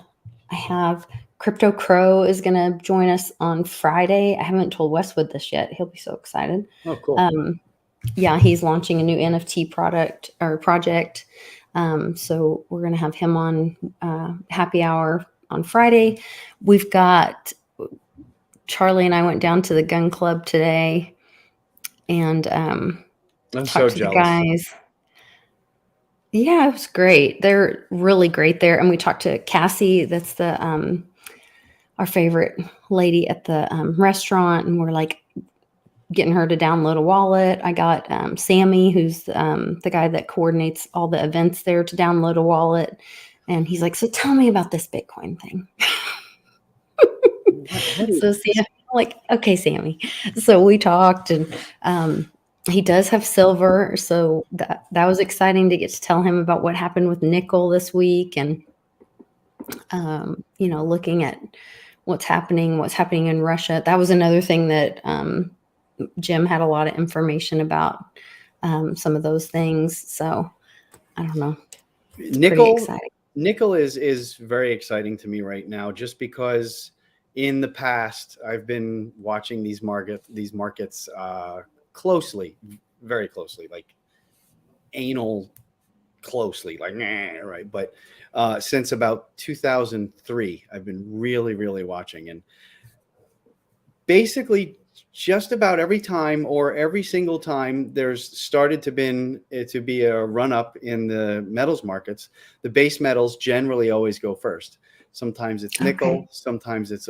[SPEAKER 1] have Crypto Crow is going to join us on Friday. I haven't told Westwood this yet. He'll be so excited.
[SPEAKER 2] Oh, cool.
[SPEAKER 1] Yeah, he's launching a new NFT project. So we're going to have him on happy hour on Friday. We've got Charlie and I went down to the gun club today and
[SPEAKER 2] I'm
[SPEAKER 1] talked
[SPEAKER 2] so
[SPEAKER 1] to
[SPEAKER 2] jealous.
[SPEAKER 1] the guys. Yeah, it was great. They're really great there. And we talked to Cassie. That's the our favorite lady at the restaurant. And we're like getting her to download a wallet. I got Sammy, who's the guy that coordinates all the events there, to download a wallet. And he's like, so tell me about this Bitcoin thing. So Sam, like, okay, Sammy. So we talked and he does have silver. So that was exciting to get to tell him about what happened with nickel this week. And, looking at what's happening in Russia. That was another thing that Jim had a lot of information about some of those things. So I don't know. It's pretty exciting.
[SPEAKER 2] Nickel is very exciting to me right now, just because in the past I've been watching these markets closely, very closely, like anal closely, like right. But since about 2003, I've been really, really watching, and basically just about every time, or every single time there's started to be a run up in the metals markets, the base metals generally always go first. Sometimes it's nickel, sometimes it's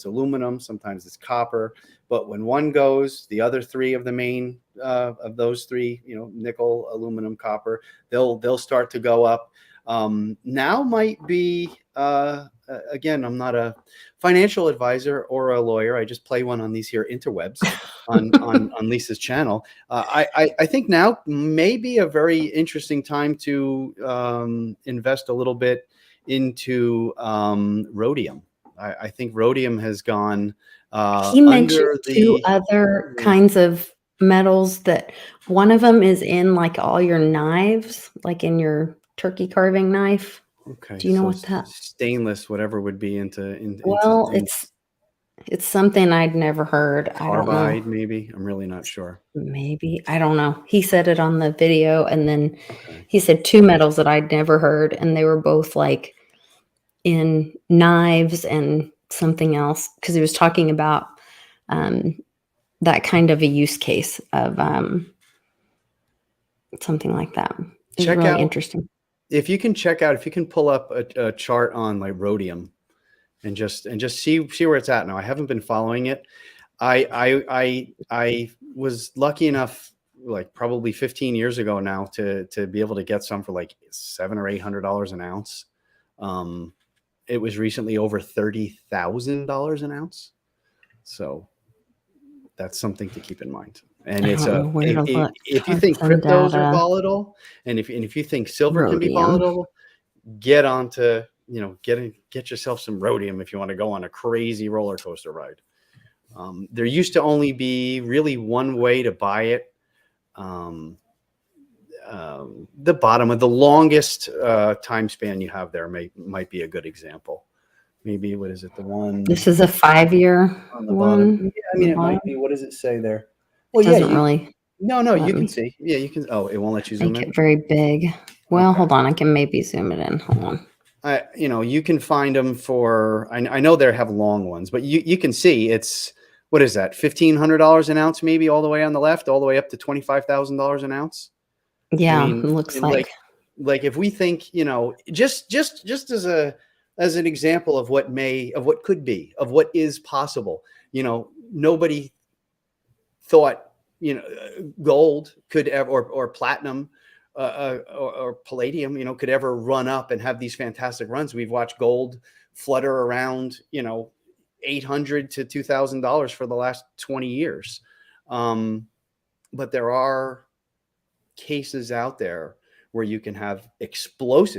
[SPEAKER 2] aluminum, sometimes it's copper. But when one goes, the other three of the main of those three, nickel, aluminum, copper, they'll start to go up. Now might be again, I'm not a financial advisor or a lawyer. I just play one on these here interwebs on Lisa's channel. I think now may be a very interesting time to invest a little bit into rhodium. I think rhodium has gone
[SPEAKER 1] he mentioned two other kinds of metals, that one of them is in like all your knives, like in your turkey carving knife.
[SPEAKER 2] Okay.
[SPEAKER 1] Do you know what that?
[SPEAKER 2] Stainless, whatever would be into
[SPEAKER 1] Well, it's something I'd never heard.
[SPEAKER 2] Carbide,
[SPEAKER 1] I don't know.
[SPEAKER 2] maybe. I'm really not sure.
[SPEAKER 1] Maybe. I don't know. He said it on the video, and then he said two metals that I'd never heard, and they were both like in knives and something else, because he was talking about that kind of a use case of something like that. It's really interesting.
[SPEAKER 2] If you can pull up a chart on like rhodium and just see where it's at now. I haven't been following it. I was lucky enough, like probably 15 years ago now, to be able to get some for like $700 or $800 an ounce. It was recently over $30,000 an ounce. So that's something to keep in mind. And it's if you think cryptos are volatile, and if you think silver can be volatile, get yourself some rhodium if you want to go on a crazy roller coaster ride. There used to only be really one way to buy it. The bottom of the longest time span you have there might be a good example. Maybe, what is it? The one.
[SPEAKER 1] This is a 5-year
[SPEAKER 2] on the bottom. Yeah, I mean, it might be. What does it say there? Well,
[SPEAKER 1] doesn't really.
[SPEAKER 2] No, you can see. Yeah, you can. Oh, it won't let you zoom in.
[SPEAKER 1] Make it very big. Well, hold on. I can maybe zoom it in. Hold on.
[SPEAKER 2] You can find them for. I know they have long ones, but you can see it's. What is that? $1,500 an ounce, maybe, all the way on the left, all the way up to $25,000 an ounce.
[SPEAKER 1] Yeah, I mean, it looks like
[SPEAKER 2] if we think, just as an example of what could be, of what is possible. Nobody thought, gold could ever, or platinum, or palladium, could ever run up and have these fantastic runs. We've watched gold flutter around, $800 to $2,000 for the last 20 years. But there are cases out there where you can have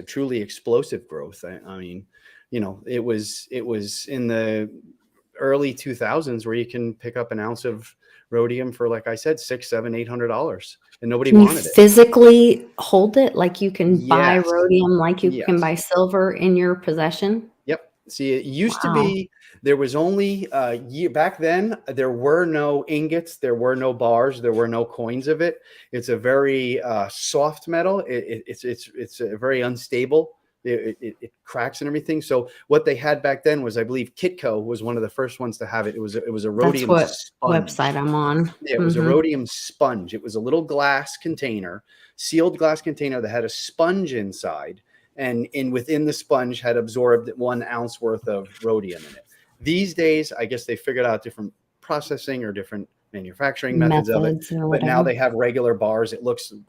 [SPEAKER 2] truly explosive growth. I mean, it was in the early 2000s where you can pick up an ounce of rhodium for, like I said, $600, $700, $800, and nobody wanted it.
[SPEAKER 1] Physically hold it, like you can buy rhodium, like you can buy silver in your possession.
[SPEAKER 2] Yep. See, it used to be, there was only back then, there were no ingots, there were no bars, there were no coins of it. It's a very soft metal. It's a very unstable. It cracks and everything. So what they had back then was, I believe, Kitco was one of the first ones to have it. It was a rhodium
[SPEAKER 1] sponge.
[SPEAKER 2] Website
[SPEAKER 1] I'm on.
[SPEAKER 2] Yeah, it was a rhodium sponge. It was a little glass container, sealed glass container that had a sponge inside, and within the sponge had absorbed 1 ounce worth of rhodium in it. These days, I guess they figured out different processing or different manufacturing methods of it. But now they have regular bars.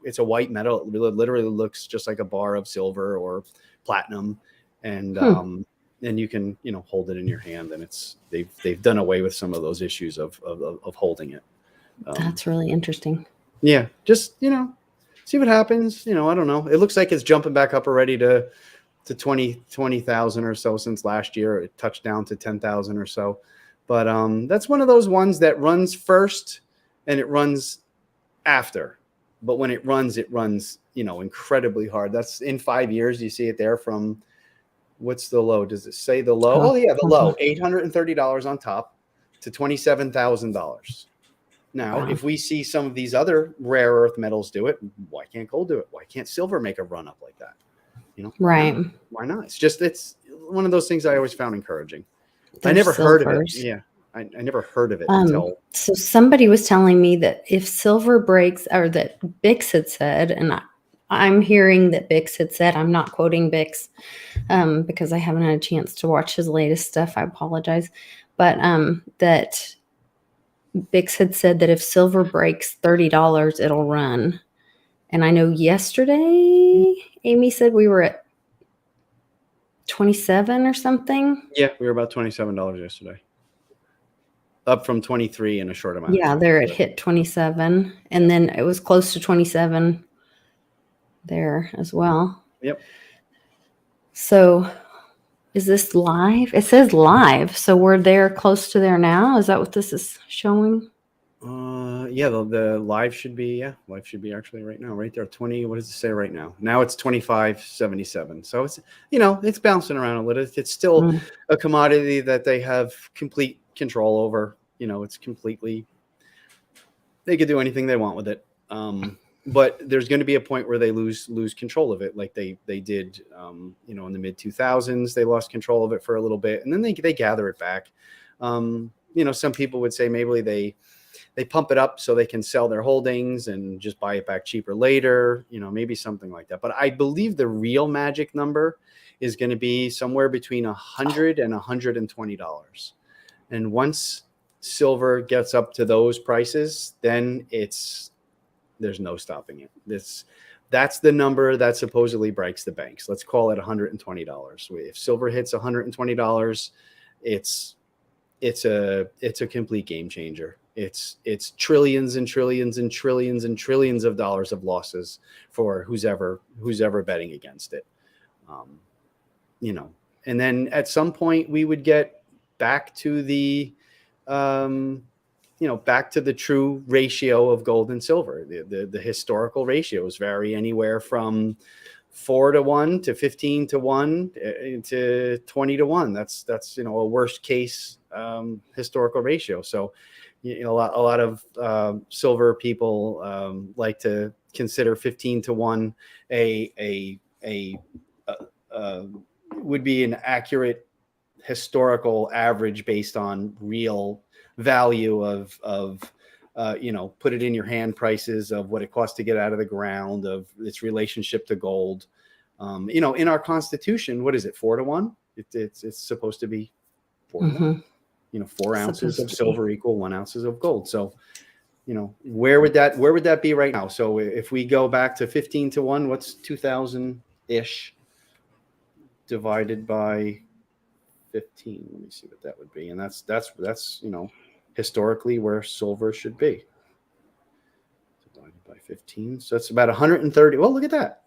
[SPEAKER 2] It's a white metal. It literally looks just like a bar of silver or platinum, and you can hold it in your hand, and they've done away with some of those issues of holding it.
[SPEAKER 1] That's really interesting.
[SPEAKER 2] Yeah, just see what happens. I don't know. It looks like it's jumping back up already to 20,000 or so since last year. It touched down to 10,000 or so. But that's one of those ones that runs first and it runs after. But when it runs incredibly hard. That's in 5 years. You see it there from, what's the low? Does it say the low? Oh yeah, the low, $830 on top to $27,000. Now, if we see some of these other rare earth metals do it, why can't gold do it? Why can't silver make a run up like that?
[SPEAKER 1] Right.
[SPEAKER 2] Why not? It's one of those things I always found encouraging. I never heard of it. Yeah. I never heard of it until.
[SPEAKER 1] So somebody was telling me that if silver breaks, or that Bix had said, and I'm hearing that Bix had said, I'm not quoting Bix because I haven't had a chance to watch his latest stuff. I apologize. But that Bix had said that if silver breaks $30, it'll run. And I know yesterday, Amy said we were at 27 or something.
[SPEAKER 2] Yeah, we were about $27 yesterday. Up from 23 in a short amount of time.
[SPEAKER 1] There it hit 27. And then it was close to 27 there as well.
[SPEAKER 2] Yep.
[SPEAKER 1] So is this live? It says live. So we're there, close to there now. Is that what this is showing?
[SPEAKER 2] Yeah, the live should be, live should be actually right now, right there. 20, what does it say right now? Now it's 25.77. So it's, it's bouncing around a little. It's still a commodity that they have complete control over. It's completely, they could do anything they want with it. But there's going to be a point where they lose control of it, like they did, in the mid 2000s. They lost control of it for a little bit, and then they gather it back. Some people would say maybe they pump it up so they can sell their holdings and just buy it back cheaper later, maybe something like that. But I believe the real magic number is going to be somewhere between $100 and $120. And once silver gets up to those prices, then there's no stopping it. That's the number that supposedly breaks the banks. Let's call it $120. If silver hits $120, it's a complete game changer. It's trillions and trillions and trillions and trillions of dollars of losses for who's ever betting against it. And then at some point we would get back to the back to the true ratio of gold and silver. The historical ratios vary anywhere from 4-to-1 to 15-to-1 to 20-to-1. That's a worst case historical ratio. So a lot of silver people like to consider 15-to-1 would be an accurate historical average based on real value of put it in your hand prices of what it costs to get out of the ground, of its relationship to gold. In our Constitution, what is it, 4-to-1? It's supposed to be 4-to-1. 4 ounces of silver equal 1 ounce of gold. So, where would that be right now? So if we go back to 15-to-1, what's 2,000-ish divided by 15? Let me see what that would be. And that's historically where silver should be. Divided by 15. So that's about 130. Well, look at that.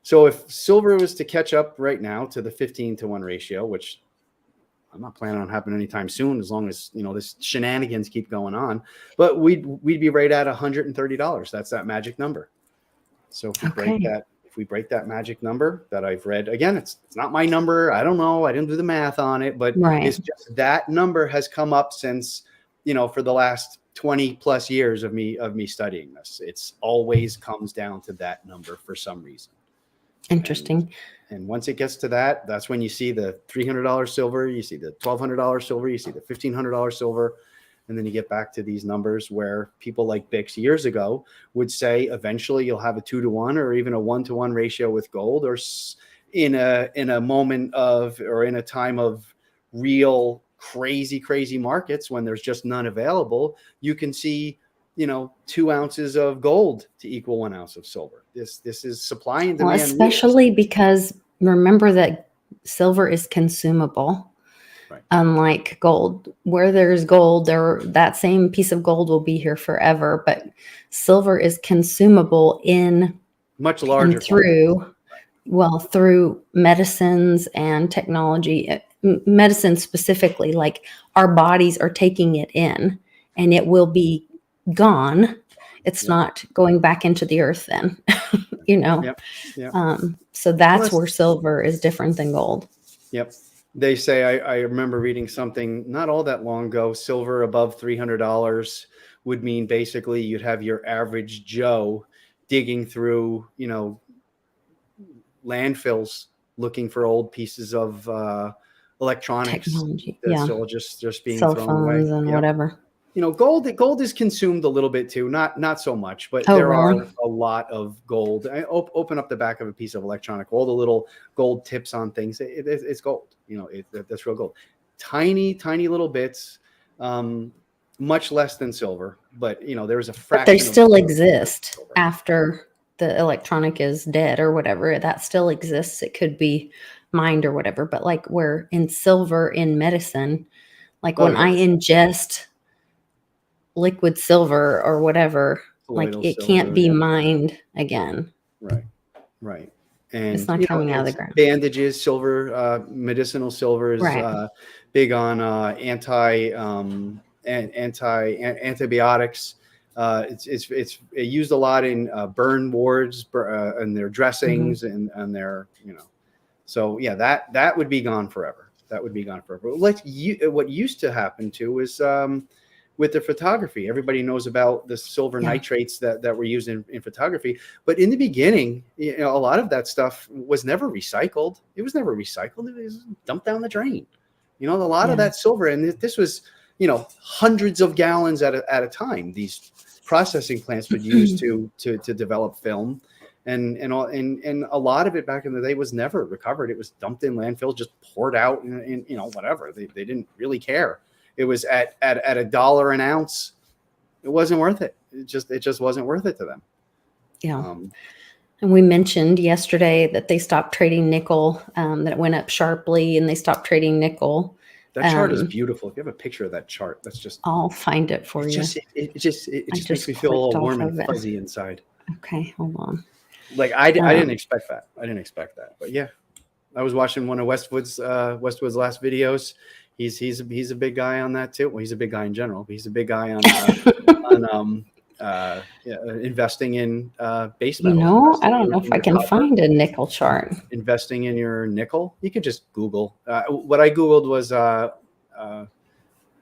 [SPEAKER 2] So if silver was to catch up right now to the 15-to-1 ratio, which I'm not planning on happening anytime soon, as long as this shenanigans keep going on, but we'd be right at $130. That's that magic number. So if we break that magic number that I've read, again, it's not my number. I don't know. I didn't do the math on it, but it's just that number has come up since, for the last 20 plus years of me studying this. It's always comes down to that number for some reason.
[SPEAKER 1] Interesting.
[SPEAKER 2] And once it gets to that, that's when you see the $300 silver, you see the $1,200 silver, you see the $1,500 silver. And then you get back to these numbers where people like Bix years ago would say eventually you'll have a 2-to-1 or even a 1-to-1 ratio with gold, or in a moment of, or in a time of real crazy markets when there's just none available, you can see 2 ounces of gold to equal 1 ounce of silver. This is supply and demand.
[SPEAKER 1] Well, especially because remember that silver is consumable. Right. Unlike gold, where there's gold, that same piece of gold will be here forever, but silver is consumable in
[SPEAKER 2] much larger
[SPEAKER 1] through medicines and technology. Medicine specifically, like our bodies are taking it in, and it will be gone. It's not going back into the earth then. So that's where silver is different than gold.
[SPEAKER 2] Yep. They say, I remember reading something not all that long ago, silver above $300 would mean basically you'd have your average Joe digging through, landfills looking for old pieces of electronics
[SPEAKER 1] Technology.
[SPEAKER 2] that's
[SPEAKER 1] Yeah.
[SPEAKER 2] all just being
[SPEAKER 1] Cell
[SPEAKER 2] thrown away.
[SPEAKER 1] phones and
[SPEAKER 2] Yep.
[SPEAKER 1] whatever.
[SPEAKER 2] You know, gold is consumed a little bit too, not so much, but
[SPEAKER 1] Oh,
[SPEAKER 2] there
[SPEAKER 1] really?
[SPEAKER 2] are a lot of gold. Open up the back of a piece of electronic, all the little gold tips on things. It's gold. You know, that's real gold. Tiny little bits, much less than silver. But you know, there's a
[SPEAKER 1] But they
[SPEAKER 2] fraction of
[SPEAKER 1] still
[SPEAKER 2] gold compared to
[SPEAKER 1] exist
[SPEAKER 2] silver.
[SPEAKER 1] after the electronic is dead or whatever. That still exists. It could be mined or whatever. But like where in silver in medicine, like
[SPEAKER 2] Oh
[SPEAKER 1] when
[SPEAKER 2] yeah,
[SPEAKER 1] I ingest liquid silver or whatever, like
[SPEAKER 2] colloidal
[SPEAKER 1] it can't
[SPEAKER 2] silver.
[SPEAKER 1] be
[SPEAKER 2] Yeah,
[SPEAKER 1] mined again.
[SPEAKER 2] right.
[SPEAKER 1] It's
[SPEAKER 2] And
[SPEAKER 1] not
[SPEAKER 2] you know,
[SPEAKER 1] coming out of the
[SPEAKER 2] it's
[SPEAKER 1] ground.
[SPEAKER 2] bandages, silver, medicinal silver is
[SPEAKER 1] Right.
[SPEAKER 2] big on antibiotics. It's used a lot in burn wards and their dressings and their, you know. So yeah, that would be gone forever. That would be gone forever. What used to happen too is with the photography. Everybody knows about the silver
[SPEAKER 1] Yeah.
[SPEAKER 2] nitrates that were used in photography. But in the beginning, you know, a lot of that stuff was never recycled. It was never recycled. It was dumped down the drain. You know, a lot of
[SPEAKER 1] Yeah.
[SPEAKER 2] that silver, and this was, you know, hundreds of gallons at a time. These processing plants would use to develop film. And a lot of it back in the day was never recovered. It was dumped in landfills, just poured out, in you know, whatever. They didn't really care. It was at $1 an ounce. It wasn't worth it. It just wasn't worth it to them.
[SPEAKER 1] Yeah. And we mentioned yesterday that they stopped trading nickel, that it went up sharply and they stopped trading nickel.
[SPEAKER 2] That chart is beautiful. If you have a picture of that chart, that's just.
[SPEAKER 1] I'll find it for you.
[SPEAKER 2] It just makes me feel a
[SPEAKER 1] clicked
[SPEAKER 2] little
[SPEAKER 1] off
[SPEAKER 2] warm
[SPEAKER 1] of
[SPEAKER 2] and
[SPEAKER 1] it.
[SPEAKER 2] fuzzy inside.
[SPEAKER 1] Okay, hold on.
[SPEAKER 2] Like I didn't expect that. I didn't expect that. But yeah, I was watching one of Westwood's last videos. He's a big guy on that too. Well, he's a big guy in general, but he's a big guy on investing in base
[SPEAKER 1] You
[SPEAKER 2] metals.
[SPEAKER 1] know, I
[SPEAKER 2] Investing
[SPEAKER 1] don't know if
[SPEAKER 2] in
[SPEAKER 1] I
[SPEAKER 2] your
[SPEAKER 1] can
[SPEAKER 2] copper,
[SPEAKER 1] find a nickel chart.
[SPEAKER 2] investing in your nickel. You could just Google. What I Googled was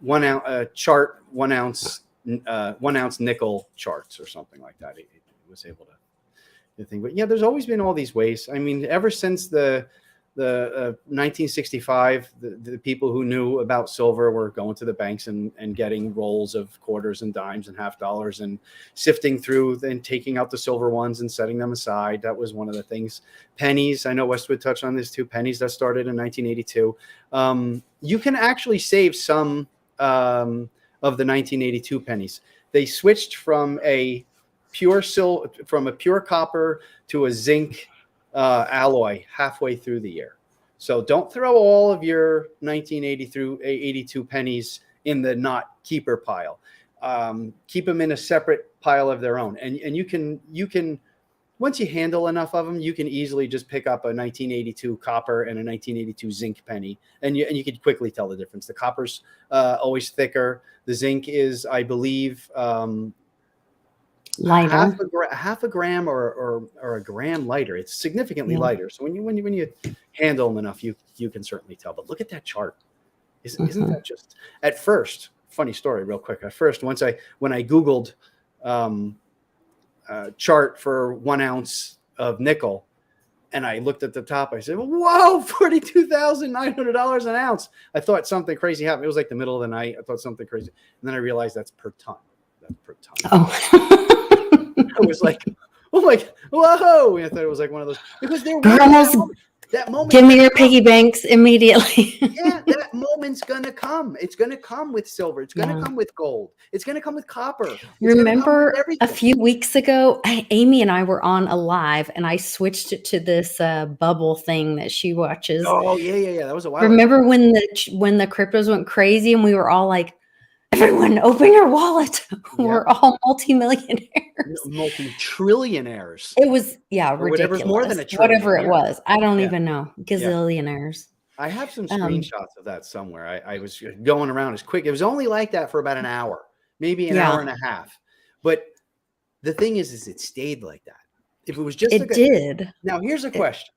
[SPEAKER 2] 1 ounce chart, 1 ounce 1 ounce nickel charts or something like that. It was able to think. But yeah, there's always been all these ways. I mean, ever since the 1965, the people who knew about silver were going to the banks and getting rolls of quarters and dimes and half dollars and sifting through and taking out the silver ones and setting them aside. That was one of the things. Pennies, I know Westwood touched on this too. Pennies, that started in 1982. You can actually save some of the 1982 pennies. They switched from a pure copper to a zinc alloy halfway through the year. So don't throw all of your 1980 through 82 pennies in the not keeper pile. Keep them in a separate pile of their own. And you can once you handle enough of them, you can easily just pick up a 1982 copper and a 1982 zinc penny, and you can quickly tell the difference. The copper's always thicker. The zinc is, I believe,
[SPEAKER 1] Lighter.
[SPEAKER 2] half a gram or a gram lighter. It's significantly
[SPEAKER 1] Yeah.
[SPEAKER 2] lighter. So when you handle them enough, you can certainly tell. But look at that chart. Isn't that just, at first, funny story real quick. At first, when I Googled chart for 1 ounce of nickel, and I looked at the top, I said, whoa, $42,900 an ounce. I thought something crazy happened. It was like the middle of the night. I thought something crazy. And then I realized that's per ton. That's per ton.
[SPEAKER 1] Oh.
[SPEAKER 2] I was like, oh my, whoa. I thought it was like one of those, because there
[SPEAKER 1] Girls,
[SPEAKER 2] that moment.
[SPEAKER 1] Give me your piggy banks immediately.
[SPEAKER 2] Yeah, that moment's gonna come. It's gonna come with silver. It's gonna come with gold. It's gonna come with copper.
[SPEAKER 1] Remember a few weeks ago, Amy and I were on a live, and I switched it to this bubble thing that she watches.
[SPEAKER 2] Oh yeah. That was a while.
[SPEAKER 1] Remember ago. when the cryptos went crazy, and we were all like, "Everyone, open your wallet. Yeah. We're all multimillionaires,
[SPEAKER 2] multi-trillionaires."
[SPEAKER 1] It was ridiculous.
[SPEAKER 2] Whatever's more than a trillion.
[SPEAKER 1] Whatever it was, I don't even know. Gazillionaires.
[SPEAKER 2] I have some screenshots of that somewhere. I was going around as quick. It was only like that for about an hour, maybe an hour and a half. But the thing is it stayed like that. If it was just
[SPEAKER 1] did.
[SPEAKER 2] Now here's a question: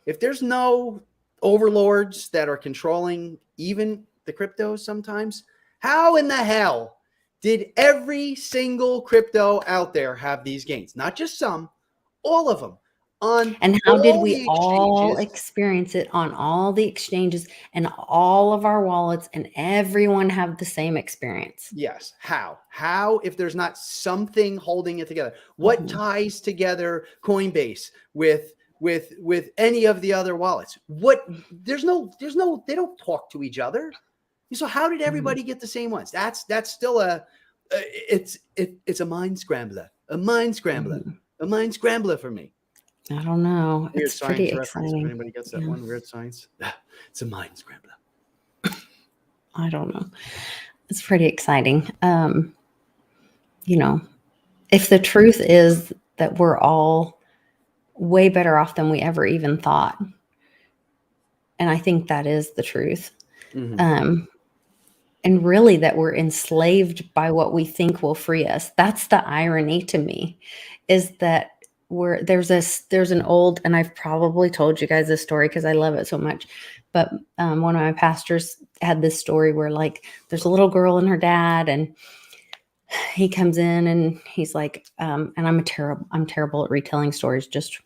[SPEAKER 2] if there's no overlords that are controlling even the cryptos sometimes, how in the hell did every single crypto out there have these gains? Not just some, all of them. on
[SPEAKER 1] And how did
[SPEAKER 2] all
[SPEAKER 1] we
[SPEAKER 2] the
[SPEAKER 1] all
[SPEAKER 2] exchanges.
[SPEAKER 1] experience it on all the exchanges and all of our wallets, and everyone have the same experience?
[SPEAKER 2] Yes. How, if there's not something holding it together? What ties together Coinbase with any of the other wallets? There's no, they don't talk to each other. So how did everybody get the same ones? That's still it's a mind scrambler, a mind scrambler for me.
[SPEAKER 1] I don't know.
[SPEAKER 2] Weird
[SPEAKER 1] It's pretty
[SPEAKER 2] science reference. If
[SPEAKER 1] exciting.
[SPEAKER 2] anybody gets that one, weird science. It's a mind scrambler.
[SPEAKER 1] I don't know. It's pretty exciting. You know, if the truth is that we're all way better off than we ever even thought, and I think that is the truth. And really that we're enslaved by what we think will free us. That's the irony to me, is that there's an old, and I've probably told you guys this story because I love it so much, but one of my pastors had this story where, like, there's a little girl and her dad, and he comes in and he's like, and I'm terrible at retelling stories, just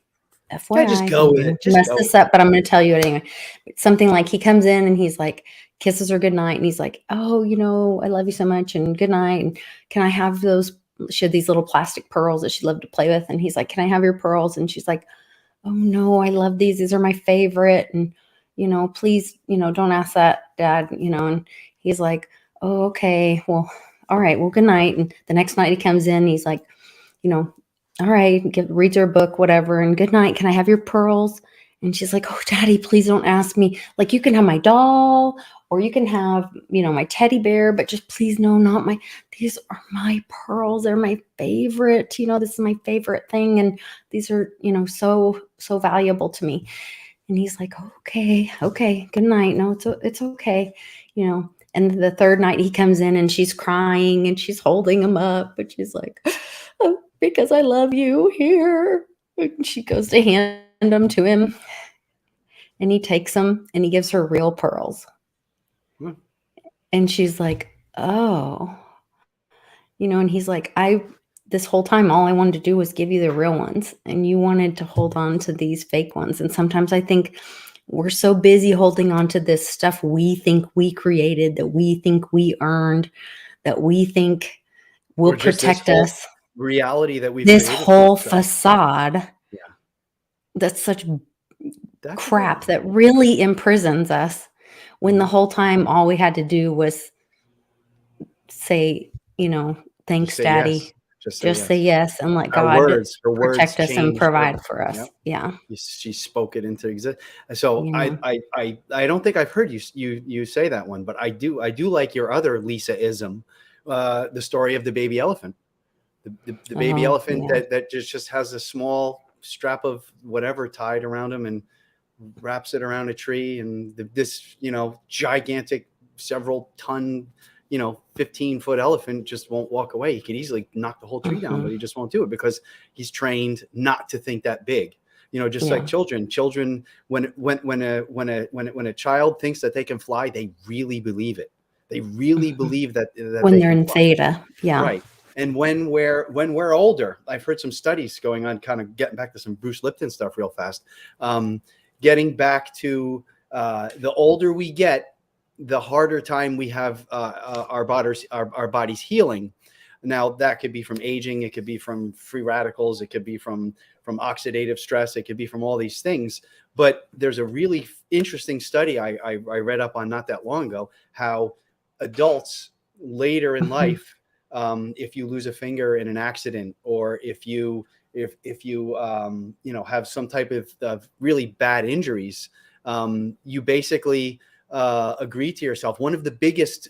[SPEAKER 1] FYI,
[SPEAKER 2] Yeah, just go with it. Just
[SPEAKER 1] mess
[SPEAKER 2] go.
[SPEAKER 1] this up, but I'm going to tell you it anyway. Something like he comes in and he's like, kisses her goodnight, and he's like, oh, I love you so much, and good night, and can I have those? She had these little plastic pearls that she loved to play with, and he's like, can I have your pearls? And she's like, oh no, I love these are my favorite, and please, don't ask that, Dad, and he's like, oh, okay, well, all right, well, good night. And the next night he comes in, he's like, all right, reads her a book, whatever, and good night, can I have your pearls? And she's like, oh, Daddy, please don't ask me. Like, you can have my doll, or you can have, my teddy bear, but just please, no, not these are my pearls. They're my favorite. This is my favorite thing. And these are, so, so valuable to me. And he's like, okay, good night. No, it's okay. And the third night he comes in and she's crying and she's holding him up, but she's like, oh, because I love you, here. And she goes to hand them to him, and he takes them and he gives her real pearls. And she's like, oh, and he's like, this whole time, all I wanted to do was give you the real ones, and you wanted to hold on to these fake ones. And sometimes I think we're so busy holding on to this stuff we think we created, that we think we earned, that we think will protect us.
[SPEAKER 2] Reality that we've
[SPEAKER 1] this
[SPEAKER 2] created
[SPEAKER 1] whole facade.
[SPEAKER 2] Yeah.
[SPEAKER 1] That's such crap that really imprisons us, when the whole time all we had to do was say, thanks, Daddy.
[SPEAKER 2] Yes.
[SPEAKER 1] Just say yes and let God protect us and provide for us. Yep. Yeah.
[SPEAKER 2] She spoke it into existence. So I don't think I've heard you say that one, but I do like your other Lisa-ism, the story of the baby elephant. The baby elephant that just has a small strap of whatever tied around him and wraps it around a tree, and this gigantic several ton 15-foot elephant just won't walk away. He could easily knock the whole tree down, but he just won't do it because he's trained not to think that big. Just like children, when a child thinks that they can fly, they really believe it. They really believe that
[SPEAKER 1] when they're in theta. Yeah.
[SPEAKER 2] Right. And when we're older, I've heard some studies going on, kind of getting back to some Bruce Lipton stuff real fast. Getting back to the older we get, the harder time we have our bodies healing. Now that could be from aging, it could be from free radicals, it could be from oxidative stress, it could be from all these things. But there's a really interesting study I read up on not that long ago, how adults later in life, if you lose a finger in an accident, or if you have some type of really bad injuries, you basically agree to yourself. One of the biggest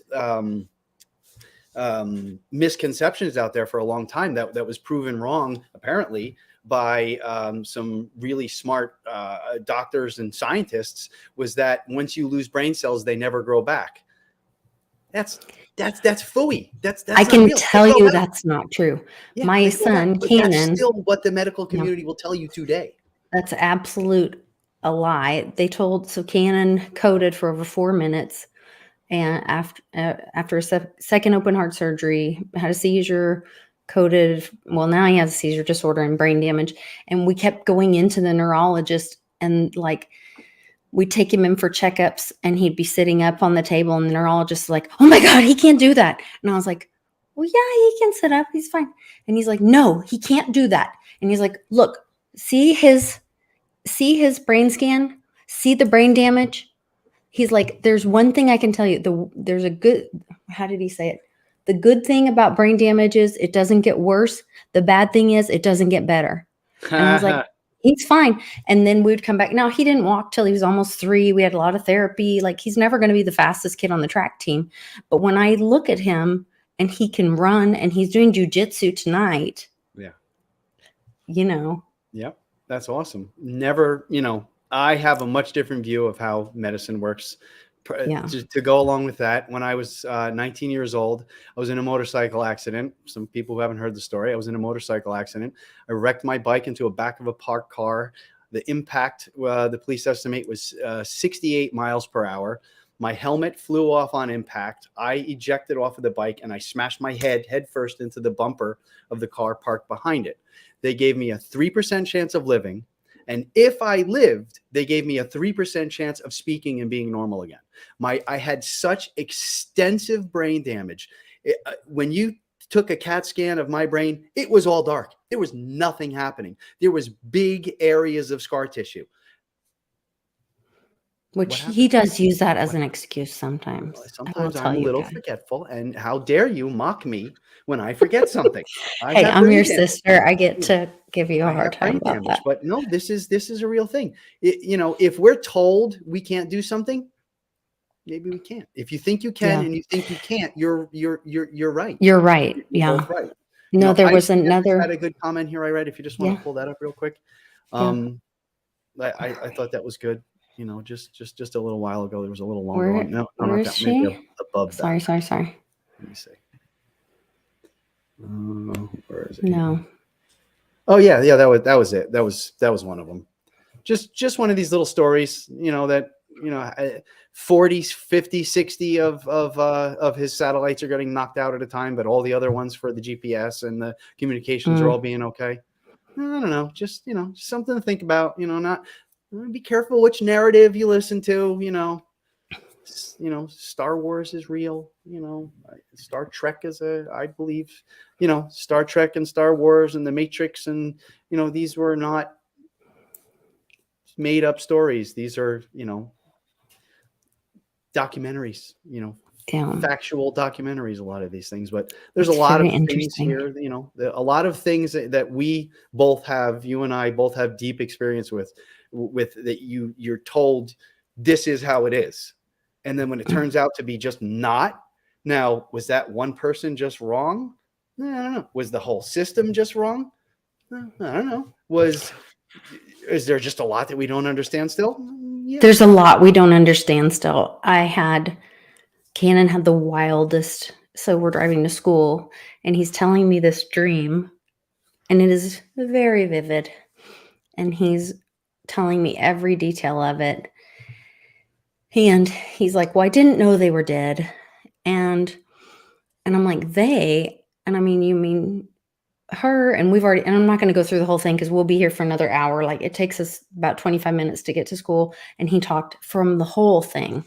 [SPEAKER 2] misconceptions out there for a long time that was proven wrong, apparently, by some really smart doctors and scientists, was that once you lose brain cells, they never grow back. That's phooey. That's
[SPEAKER 1] I can tell you that's not true.
[SPEAKER 2] Yeah,
[SPEAKER 1] my son Cannon,
[SPEAKER 2] that's still what the medical community will tell you today.
[SPEAKER 1] That's absolute a lie. So Cannon coded for over 4 minutes, and after a second open heart surgery, had a seizure, coded. Well, now he has a seizure disorder and brain damage. And we kept going into the neurologist, and like, we'd take him in for checkups, and he'd be sitting up on the table, and the neurologist is like, oh my God, he can't do that. And I was like, well, yeah, he can sit up. He's fine. And he's like, no, he can't do that. And he's like, look, see his brain scan, see the brain damage. He's like, there's one thing I can tell you. There's a good, how did he say it? The good thing about brain damage is it doesn't get worse. The bad thing is it doesn't get better. And I was like, he's fine. And then we would come back. Now, he didn't walk till he was almost 3. We had a lot of therapy. Like, he's never going to be the fastest kid on the track team. But when I look at him and he can run, and he's doing jujitsu tonight.
[SPEAKER 2] Yeah.
[SPEAKER 1] You know.
[SPEAKER 2] Yep. That's awesome. Never, I have a much different view of how medicine works. Yeah. To go along with that, when I was 19 years old, I was in a motorcycle accident. Some people who haven't heard the story, I was in a motorcycle accident. I wrecked my bike into a back of a parked car. The impact, the police estimate, was 68 miles per hour. My helmet flew off on impact. I ejected off of the bike, and I smashed my head first into the bumper of the car parked behind it. They gave me a 3% chance of living. And if I lived, they gave me a 3% chance of speaking and being normal again. I had such extensive brain damage. When you took a CAT scan of my brain, it was all dark. There was nothing happening. There was big areas of scar tissue.
[SPEAKER 1] Which he does use that as an excuse sometimes.
[SPEAKER 2] Sometimes I'm a little forgetful, and how dare you mock me when I forget something?
[SPEAKER 1] Hey, I'm your sister. I get to give you a hard time about that.
[SPEAKER 2] But no, this is a real thing. If we're told we can't do something, maybe we can't. If you think you can and you think you can't, you're right.
[SPEAKER 1] You're right.
[SPEAKER 2] You're both right.
[SPEAKER 1] No, there was another.
[SPEAKER 2] I had a good comment here I read. If you just want to pull that up real quick. I thought that was good. Just a little while ago, there was a little longer one. No,
[SPEAKER 1] where is she?
[SPEAKER 2] Above that.
[SPEAKER 1] Sorry.
[SPEAKER 2] Let me see. Where is it?
[SPEAKER 1] No.
[SPEAKER 2] Oh yeah. That was it. That was one of them. Just one of these little stories, that 40, 50, 60 of his satellites are getting knocked out at a time, but all the other ones for the GPS and the communications are all being okay. I don't know. Just something to think about. Be careful which narrative you listen to. Star Wars is real. Star Trek I believe, Star Trek and Star Wars and the Matrix, and these were not made up stories. These are documentaries. Factual documentaries. A lot of these things, but there's a lot of things here. A lot of things that we both have. You and I both have deep experience with that. You're told this is how it is. And then when it turns out to be just not, now, was that one person just wrong? I don't know. Was the whole system just wrong? I don't know. Is there just a lot that we don't understand still? Yeah.
[SPEAKER 1] There's a lot we don't understand still. Cannon had the wildest. So we're driving to school, and he's telling me this dream, and it is very vivid. And he's telling me every detail of it. And he's like, well, I didn't know they were dead. And I'm like, they? And I mean, you mean her? And and I'm not going to go through the whole thing because we'll be here for another hour. Like, it takes us about 25 minutes to get to school. And he talked from the whole thing.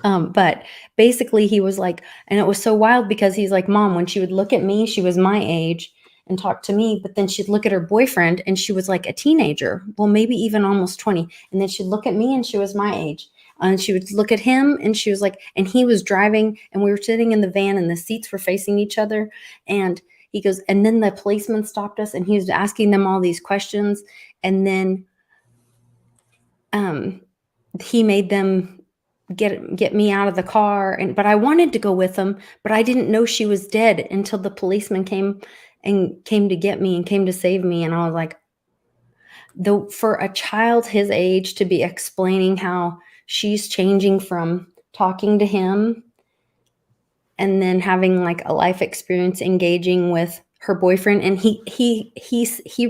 [SPEAKER 1] But basically he was like, and it was so wild because he's like, Mom, when she would look at me, she was my age and talk to me, but then she'd look at her boyfriend and she was like a teenager. Well, maybe even almost 20. And then she'd look at me and she was my age. And she would look at him and she was like, and he was driving and we were sitting in the van and the seats were facing each other. And he goes, and then the policeman stopped us and he was asking them all these questions. And then he made them get me out of the car. But I wanted to go with him, but I didn't know she was dead until the policeman came to get me and came to save me. And I was like, for a child his age to be explaining how she's changing from talking to him and then having like a life experience engaging with her boyfriend. And he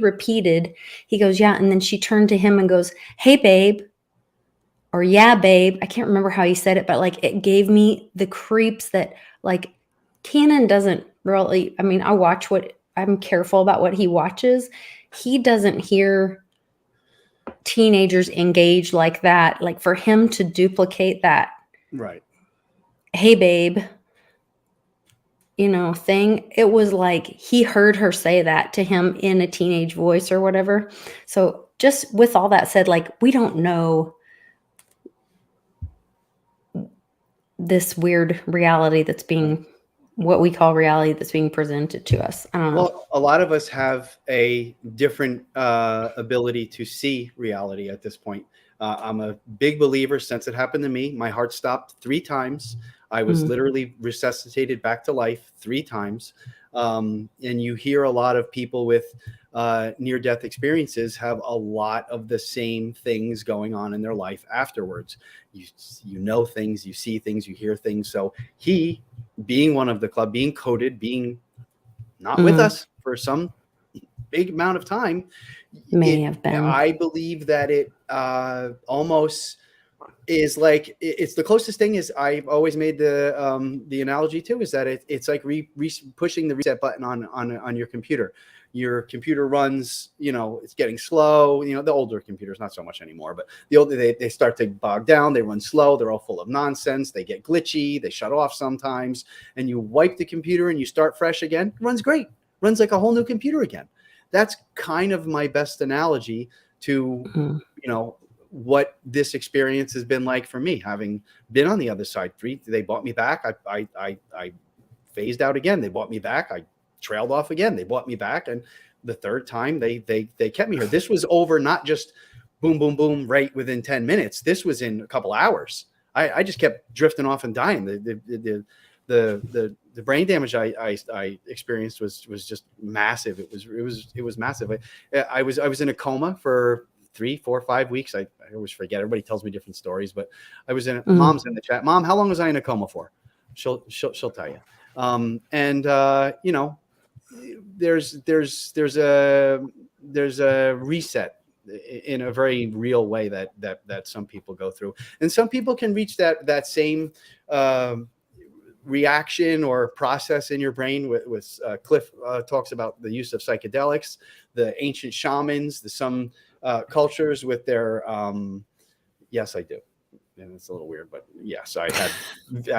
[SPEAKER 1] repeated, he goes, yeah. And then she turned to him and goes, hey, babe. Or yeah, babe. I can't remember how he said it, but like it gave me the creeps that like Cannon doesn't really, I mean, I'm careful about what he watches. He doesn't hear teenagers engage like that. Like for him to duplicate that,
[SPEAKER 2] Right.
[SPEAKER 1] hey babe, thing, it was like he heard her say that to him in a teenage voice or whatever. So just with all that said, like, we don't know this weird reality that's being, what we call reality, that's being presented to us. I don't know.
[SPEAKER 2] Well, a lot of us have a different ability to see reality at this point. I'm a big believer. Since it happened to me, my heart stopped 3 times. I was literally resuscitated back to life 3 times. And you hear a lot of people with near-death experiences have a lot of the same things going on in their life afterwards. You know things, you see things, you hear things. So he, being one of the club, being coded, being not with us for some big amount of time,
[SPEAKER 1] May have been.
[SPEAKER 2] I believe that it almost is like, it's the closest thing is I've always made the analogy to is that it's like pushing the reset button on your computer. Your computer runs, it's getting slow. The older computers, not so much anymore, but the older they start to bog down, they run slow, they're all full of nonsense, they get glitchy, they shut off sometimes, and you wipe the computer and you start fresh again, it runs great, runs like a whole new computer again. That's kind of my best analogy to, what this experience has been like for me, having been on the other side. They bought me back. I phased out again. They bought me back. I trailed off again. They bought me back. And the third time they kept me here. This was over, not just boom, boom, boom, right within 10 minutes. This was in a couple hours. I just kept drifting off and dying. The brain damage I experienced was just massive. It was massive. I was in a coma for 3, 4, 5 weeks. I always forget. Everybody tells me different stories, but I was in. Mom's in the chat. Mom, how long was I in a coma for? She'll tell you. There's a reset in a very real way that some people go through, and some people can reach that same reaction or process in your brain. With Cliff talks about the use of psychedelics, the ancient shamans, some cultures with their yes, I do. And it's a little weird, but yes, I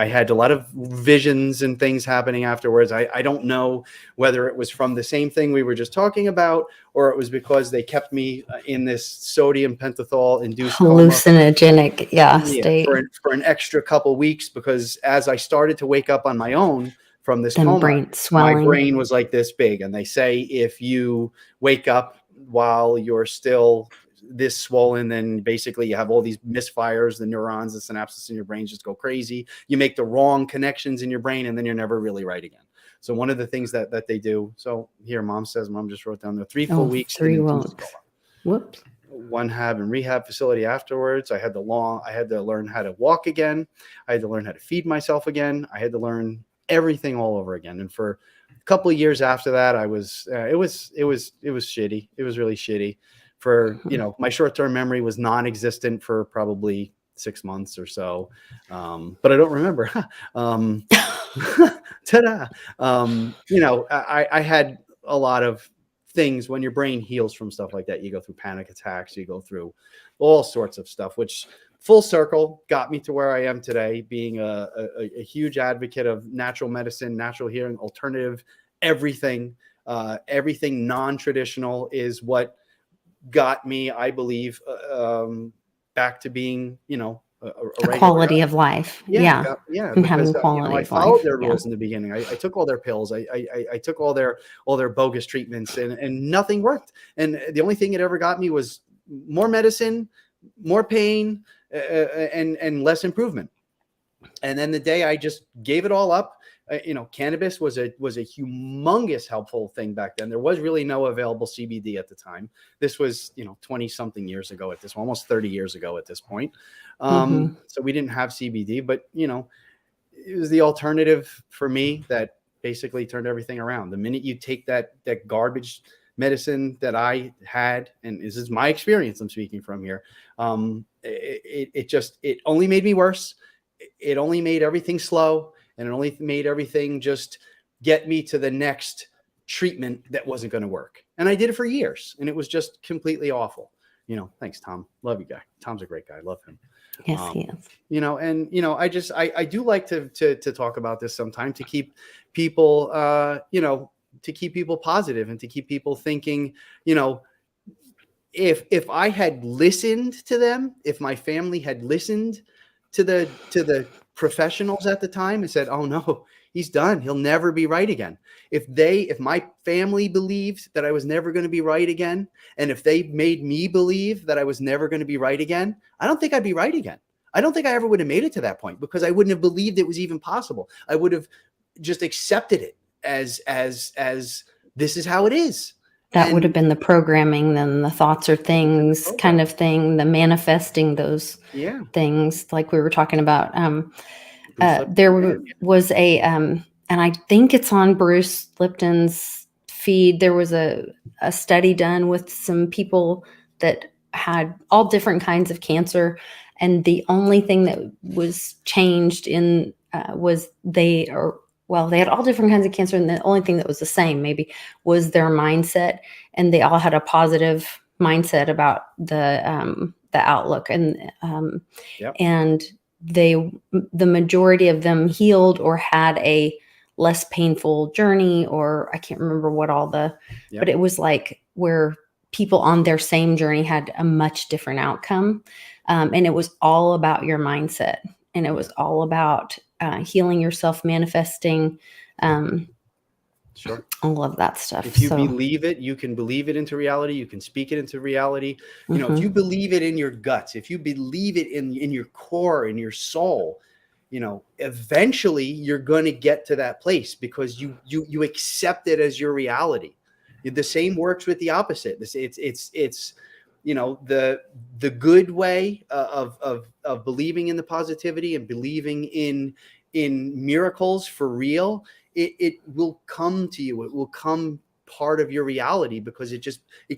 [SPEAKER 2] had a lot of visions and things happening afterwards. I don't know whether it was from the same thing we were just talking about, or it was because they kept me in this sodium pentothal induced
[SPEAKER 1] hallucinogenic state
[SPEAKER 2] for an extra couple weeks, because as I started to wake up on my own from this coma,
[SPEAKER 1] brain swelling.
[SPEAKER 2] My brain was like this big. And they say if you wake up while you're still this swollen, then basically you have all these misfires, the neurons, the synapses in your brain just go crazy. You make the wrong connections in your brain, and then you're never really right again. So one of the things that they do. So here, Mom just wrote down there 3 full weeks.
[SPEAKER 1] 3 weeks. Whoops.
[SPEAKER 2] 1 rehab facility afterwards. I had to learn how to walk again. I had to learn how to feed myself again. I had to learn everything all over again. And for a couple of years after that, it was shitty. It was really shitty. For, my short-term memory was non-existent for probably 6 months or so. But I don't remember. Ta-da. I had a lot of things. When your brain heals from stuff like that, you go through panic attacks, you go through all sorts of stuff, which full circle got me to where I am today, being a huge advocate of natural medicine, natural healing, alternative, everything non-traditional is what got me, I believe, back to being, a
[SPEAKER 1] quality of life. Yeah. And having quality
[SPEAKER 2] I followed their rules in the beginning. I took all their pills. I took all their bogus treatments, and nothing worked. And the only thing it ever got me was more medicine, more pain, and less improvement. And then the day I just gave it all up, cannabis was a humongous helpful thing back then. There was really no available CBD at the time. This was, 20 something years ago at this, almost 30 years ago at this point. So we didn't have CBD, but it was the alternative for me that basically turned everything around. The minute you take that garbage medicine that I had, and this is my experience I'm speaking from here, it only made me worse. It only made everything slow. and it only made everything just get me to the next treatment that wasn't going to work. And I did it for years, and it was just completely awful. Thanks, Tom. Love you, guy. Tom's a great guy. Love him.
[SPEAKER 1] Yes, he is.
[SPEAKER 2] I do like to talk about this sometime, to keep people, to keep people positive, and to keep people thinking, if I had listened to them, if my family had listened to the professionals at the time and said, oh no, he's done, he'll never be right again. If my family believed that I was never going to be right again, and if they made me believe that I was never going to be right again, I don't think I'd be right again. I don't think I ever would have made it to that point, because I wouldn't have believed it was even possible. I would have just accepted it as this is how it is.
[SPEAKER 1] That would have been the programming, then the thoughts or things kind of thing, the manifesting those things like we were talking about. There was and I think it's on Bruce Lipton's feed. There was a study done with some people that had all different kinds of cancer. And the only thing that was changed was they had all different kinds of cancer, and the only thing that was the same maybe was their mindset, and they all had a positive mindset about the outlook, and the majority of them healed or had a less painful journey, or I can't remember what all but it was like where people on their same journey had a much different outcome. And it was all about your mindset, and it was all about healing yourself, manifesting,
[SPEAKER 2] Sure.
[SPEAKER 1] all of that stuff.
[SPEAKER 2] If you believe it, you can believe it into reality. You can speak it into reality. If you believe it in your guts, if you believe it in your core, in your soul, eventually you're going to get to that place, because you accept it as your reality. The same works with the opposite. It's the good way of believing in the positivity and believing in miracles for real. It will come to you. It will come part of your reality, because it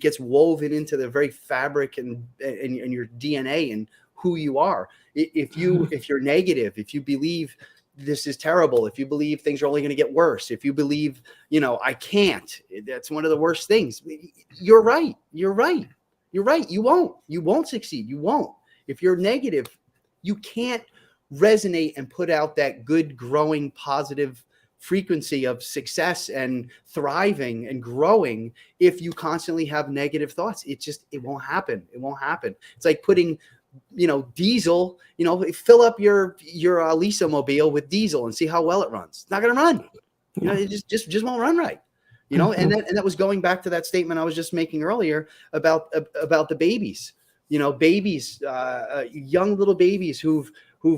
[SPEAKER 2] gets woven into the very fabric and your DNA and who you are. If you're negative, if you believe this is terrible, if you believe things are only going to get worse, if you believe, I can't, that's one of the worst things. You're right. You won't succeed. You won't. If you're negative, you can't resonate and put out that good, growing, positive frequency of success and thriving and growing if you constantly have negative thoughts. It won't happen. It won't happen. It's like putting, diesel, fill up your Lisa mobile with diesel and see how well it runs. It's not going to run. It just won't run right. And that was going back to that statement I was just making earlier about the babies. Babies, young little babies who've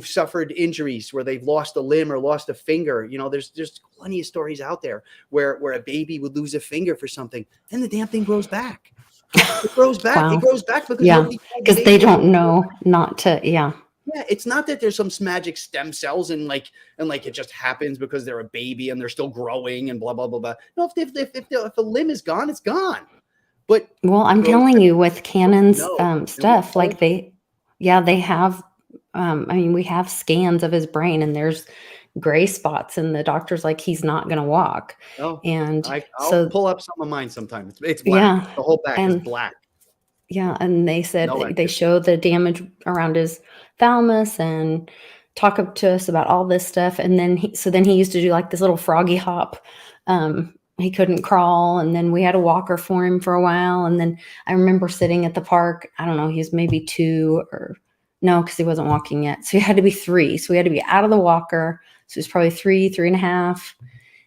[SPEAKER 2] suffered injuries where they've lost a limb or lost a finger. There's plenty of stories out there where a baby would lose a finger for something, and the damn thing grows back. It grows back. Wow. It grows back because
[SPEAKER 1] they don't know not to. Yeah.
[SPEAKER 2] Yeah, it's not that there's some magic stem cells and it just happens because they're a baby and they're still growing and blah blah blah blah. No, if the limb is gone, it's gone. But
[SPEAKER 1] I'm telling you, with Cannon's stuff, like they have. We have scans of his brain, and there's gray spots, and the doctor's like, he's not going to walk.
[SPEAKER 2] Oh,
[SPEAKER 1] and
[SPEAKER 2] I'll pull up some of mine sometime. It's black. Yeah, the whole back is black.
[SPEAKER 1] Yeah, and they said they show the damage around his thalamus and talk up to us about all this stuff. And then he used to do like this little froggy hop. He couldn't crawl, and then we had a walker for him for a while. And then I remember sitting at the park. I don't know, he was maybe 2 or no, because he wasn't walking yet. So he had to be 3. So we had to be out of the walker. So he was probably 3.5.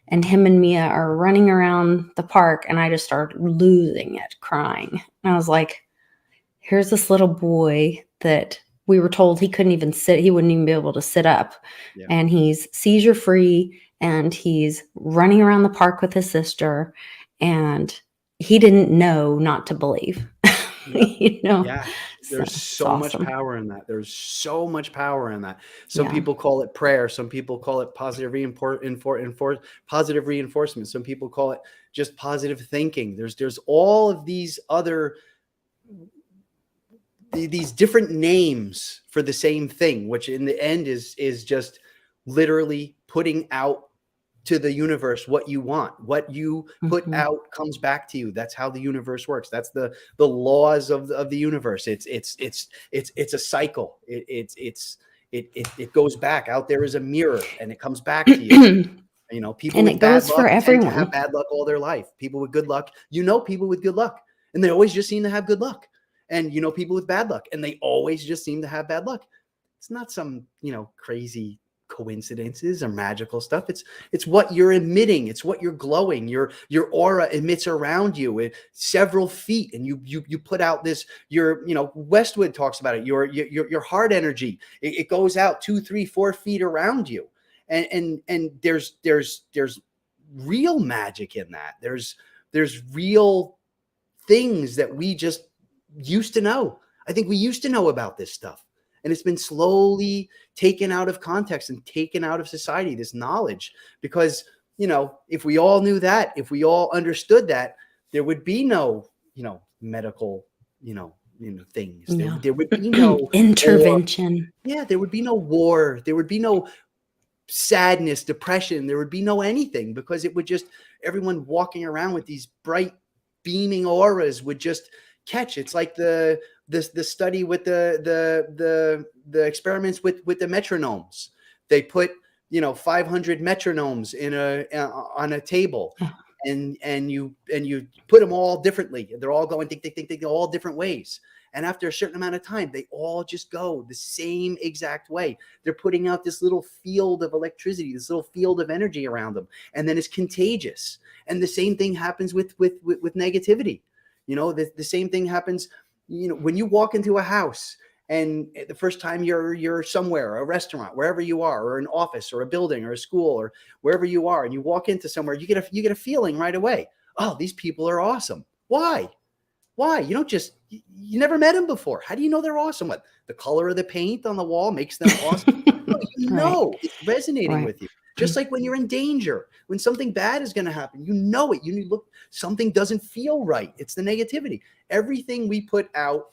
[SPEAKER 1] And him and Mia are running around the park, and I just started losing it, crying. And I was like, here's this little boy that we were told he couldn't even sit. He wouldn't even be able to sit up. Yeah. And he's seizure free, and he's running around the park with his sister, and he didn't know not to believe.
[SPEAKER 2] Yeah. There's so much power in that. There's so much power in that. Some people call it prayer. Some people call it positive reinforcement. Some people call it just positive thinking. There's all of these other these different names for the same thing, which in the end is just literally putting out to the universe what you want. What you put out comes back to you. That's how the universe works. That's the laws of the universe. It's a cycle. It goes back. Out there is a mirror, and it comes back to you. You know, people
[SPEAKER 1] And
[SPEAKER 2] with
[SPEAKER 1] it
[SPEAKER 2] bad
[SPEAKER 1] goes
[SPEAKER 2] luck
[SPEAKER 1] for
[SPEAKER 2] tend to
[SPEAKER 1] everyone.
[SPEAKER 2] have bad luck all their life. People with good luck, you know, people with good luck, and they always just seem to have good luck. And you know, people with bad luck, and they always just seem to have bad luck. It's not some, you know, crazy coincidences or magical stuff. It's what you're emitting. It's what you're glowing. Your aura emits around you at several feet, and you put out this. Your, you know, Westwood talks about it. Your heart energy. It goes out 2, 3, 4 feet around you, and there's real magic in that. There's real things that we just used to know. I think we used to know about this stuff. And it's been slowly taken out of context and taken out of society, this knowledge, because, you know, if we all knew that, if we all understood that, there would be no, you know, medical, you know, things.
[SPEAKER 1] No.
[SPEAKER 2] There would be no
[SPEAKER 1] intervention.
[SPEAKER 2] War. There would be no war. There would be no sadness, depression. There would be no anything, because it would just, everyone walking around with these bright beaming auras would just catch. It's like the study with the experiments with the metronomes. They put, you know, 500 metronomes on a table, and you put them all differently. They're all going tick tick tick tick, all different ways. And after a certain amount of time, they all just go the same exact way. They're putting out this little field of electricity, this little field of energy around them, and then it's contagious. And the same thing happens with negativity. You know, the same thing happens, you know, when you walk into a house, and the first time you're somewhere, a restaurant, wherever you are, or an office or a building or a school or wherever you are, and you walk into somewhere, you get a feeling right away. Oh, these people are awesome. Why? You don't just, you never met them before. How do you know they're awesome? What, the color of the paint on the wall makes them awesome? No, you know, it's resonating with you. Just like when you're in danger, when something bad is going to happen, you know it. You look, something doesn't feel right. It's the negativity. Everything we put out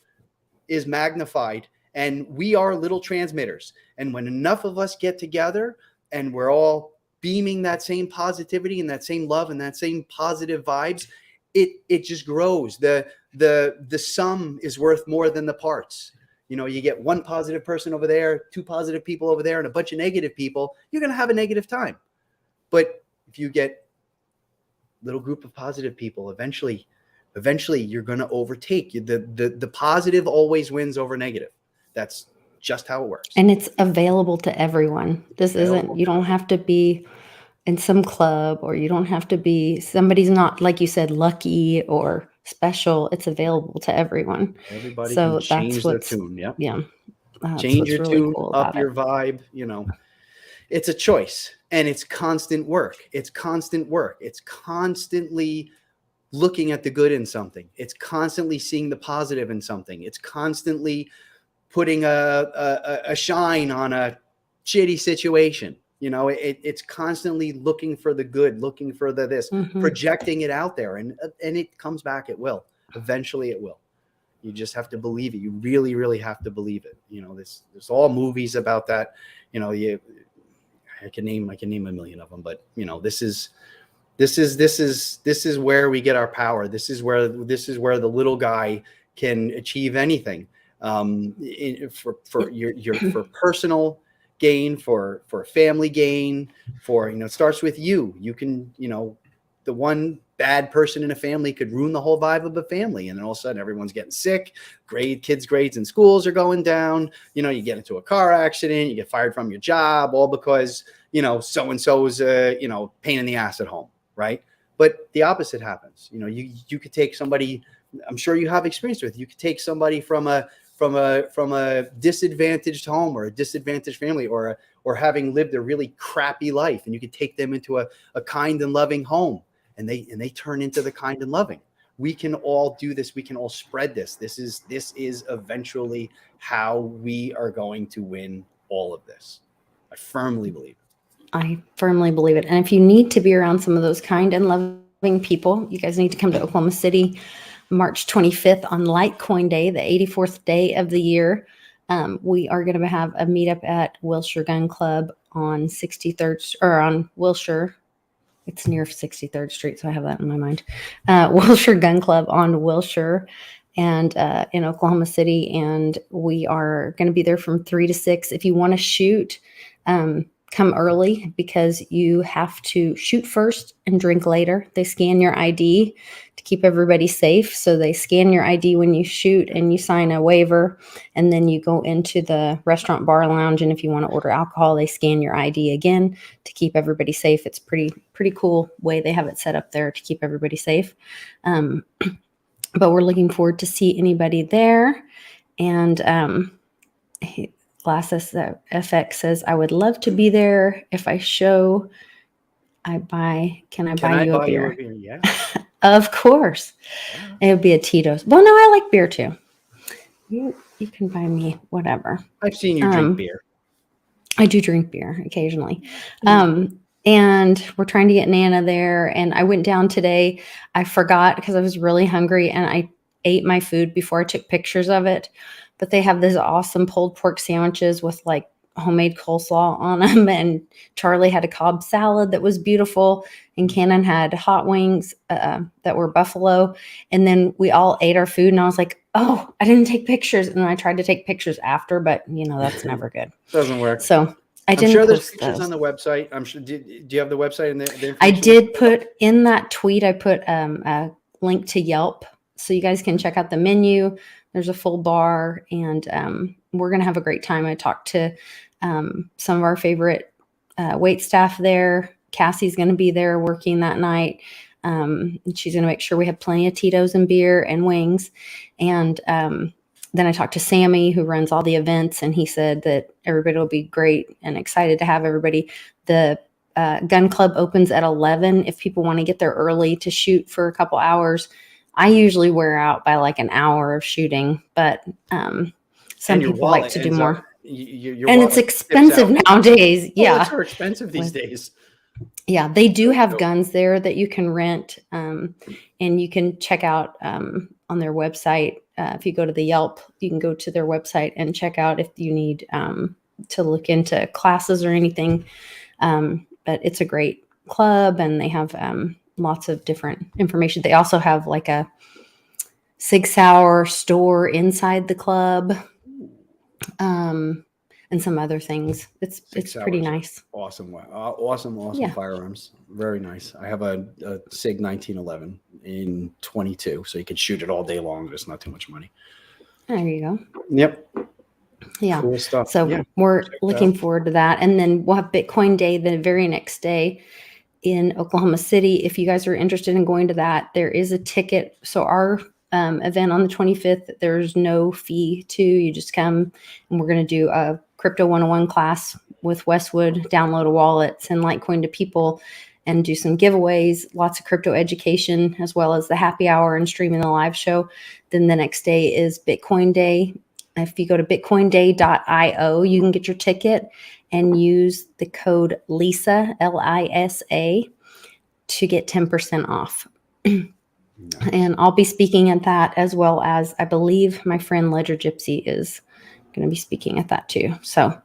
[SPEAKER 2] is magnified, and we are little transmitters. And when enough of us get together and we're all beaming that same positivity and that same love and that same positive vibes, it just grows. The sum is worth more than the parts. You know, you get one positive person over there, 2 positive people over there, and a bunch of negative people, you're going to have a negative time. But if you get a little group of positive people, eventually you're going to overtake. The positive always wins over negative. That's just how it works.
[SPEAKER 1] And it's available to everyone. This isn't, you don't have to be in some club, or you don't have to be, somebody's not, like you said, lucky or special. It's available to everyone.
[SPEAKER 2] Everybody
[SPEAKER 1] so
[SPEAKER 2] can change their tune. Yep.
[SPEAKER 1] Yeah.
[SPEAKER 2] Change your
[SPEAKER 1] really
[SPEAKER 2] tune,
[SPEAKER 1] cool
[SPEAKER 2] up your vibe. You know, it's a choice, and it's constant work. It's constant work. It's constantly looking at the good in something. It's constantly seeing the positive in something. It's constantly putting a shine on a shitty situation. You know, it's constantly looking for the good, looking for this, projecting it out there, and it comes back. It will. Eventually it will. You just have to believe it. You really, really have to believe it. You know, there's all movies about that. You know, I can name a million of them, but you know, this is where we get our power. This is where the little guy can achieve anything. For personal gain, for family gain, for, you know, it starts with you. You can, you know, the one bad person in a family could ruin the whole vibe of a family, and then all of a sudden everyone's getting sick. Kids' grades in schools are going down. You know, you get into a car accident, you get fired from your job, all because, you know, so and so is a, you know, pain in the ass at home, right? But the opposite happens. You know, you could take somebody, I'm sure you have experience with. You could take somebody from a disadvantaged home or a disadvantaged family, or having lived a really crappy life, and you could take them into a kind and loving home, and they turn into the kind and loving. We can all do this. We can all spread this. This is eventually how we are going to win all of this. I firmly believe it.
[SPEAKER 1] I firmly believe it. And if you need to be around some of those kind and loving people, you guys need to come to Oklahoma City, March 25th on Litecoin Day, the 84th day of the year. We are going to have a meetup at Wilshire Gun Club on 63rd or on Wilshire. It's near 63rd Street, so I have that in my mind. Wilshire Gun Club on Wilshire and in Oklahoma City. And we are going to be there from 3 to 6. If you want to shoot, come early because you have to shoot first and drink later. They scan your ID to keep everybody safe. So they scan your ID when you shoot and you sign a waiver, and then you go into the restaurant bar lounge. And if you want to order alcohol, they scan your ID again to keep everybody safe. It's pretty cool way they have it set up there to keep everybody safe. But we're looking forward to see anybody there. And Glasses FX says, I would love to be there. If I show, can I buy you a beer?
[SPEAKER 2] Yeah.
[SPEAKER 1] Of course. Yeah. It would be a Tito's. Well, no, I like beer too. You can buy me whatever.
[SPEAKER 2] I've seen you drink beer.
[SPEAKER 1] I do drink beer occasionally. And we're trying to get Nana there. And I went down today. I forgot because I was really hungry and I ate my food before I took pictures of it. But they have this awesome pulled pork sandwiches with like homemade coleslaw on them. And Charlie had a Cobb salad that was beautiful. And Cannon had hot wings that were buffalo. And then we all ate our food. And I was like, oh, I didn't take pictures. And I tried to take pictures after, but that's never good.
[SPEAKER 2] Doesn't work.
[SPEAKER 1] So I'm
[SPEAKER 2] sure there's pictures on the website. I'm sure. Do you have the website and the
[SPEAKER 1] I did put in that tweet. I put a link to Yelp, so you guys can check out the menu. There's a full bar, and we're gonna have a great time. I talked to some of our favorite wait staff there. Cassie's gonna be there working that night. She's gonna make sure we have plenty of Tito's and beer and wings, and then I talked to Sammy, who runs all the events, and he said that everybody will be great and excited to have everybody. The gun club opens at 11 if people want to get there early to shoot for a couple hours. I usually wear out by like an hour of shooting, but some people like to do more. And it's expensive nowadays. Yeah.
[SPEAKER 2] It's so expensive these days.
[SPEAKER 1] Yeah, they do have guns there that you can rent, and you can check out on their website. If you go to the Yelp, you can go to their website and check out if you need to look into classes or anything. But it's a great club, and they have lots of different information. They also have like a Sig Sauer store inside the club. And some other things. It's pretty nice.
[SPEAKER 2] Awesome. Awesome firearms. Very nice. I have a SIG 1911 in 22, so you can shoot it all day long. It's not too much money.
[SPEAKER 1] There you go.
[SPEAKER 2] Yep.
[SPEAKER 1] Yeah.
[SPEAKER 2] Cool stuff.
[SPEAKER 1] So we're looking forward to that. And then we'll have Bitcoin Day the very next day in Oklahoma City. If you guys are interested in going to that, there is a ticket. So our event on the 25th, there's no fee to. You just come, and we're going to do a Crypto 101 class with Westwood, download a wallet, send Litecoin to people, and do some giveaways, lots of crypto education, as well as the happy hour and streaming the live show. Then the next day is Bitcoin Day. If you go to bitcoinday.io, you can get your ticket and use the code LISA, LISA, to get 10% off. Nice. And I'll be speaking at that, as well as I believe my friend Ledger Gypsy is going to be speaking at that too. So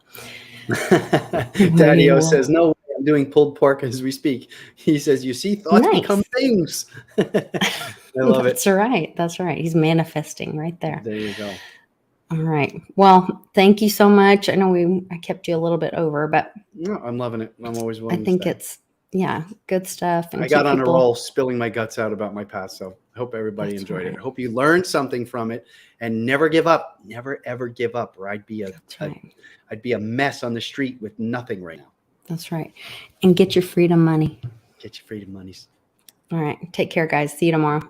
[SPEAKER 2] Daddy-O says, no way, I'm doing pulled pork as we speak. He says, you see, thoughts become things. I love it.
[SPEAKER 1] That's right. He's manifesting right there.
[SPEAKER 2] There you go.
[SPEAKER 1] All right. Well, thank you so much. I know I kept you a little bit over, but
[SPEAKER 2] no, I'm loving it. I'm always willing.
[SPEAKER 1] I think it's good stuff.
[SPEAKER 2] And I got on a roll spilling my guts out about my past. So I hope everybody enjoyed it. I hope you learned something from it, and never give up. Never, ever give up, or I'd be a mess on the street with nothing right now.
[SPEAKER 1] That's right. And get your freedom money.
[SPEAKER 2] Get your freedom monies.
[SPEAKER 1] All right. Take care, guys. See you tomorrow.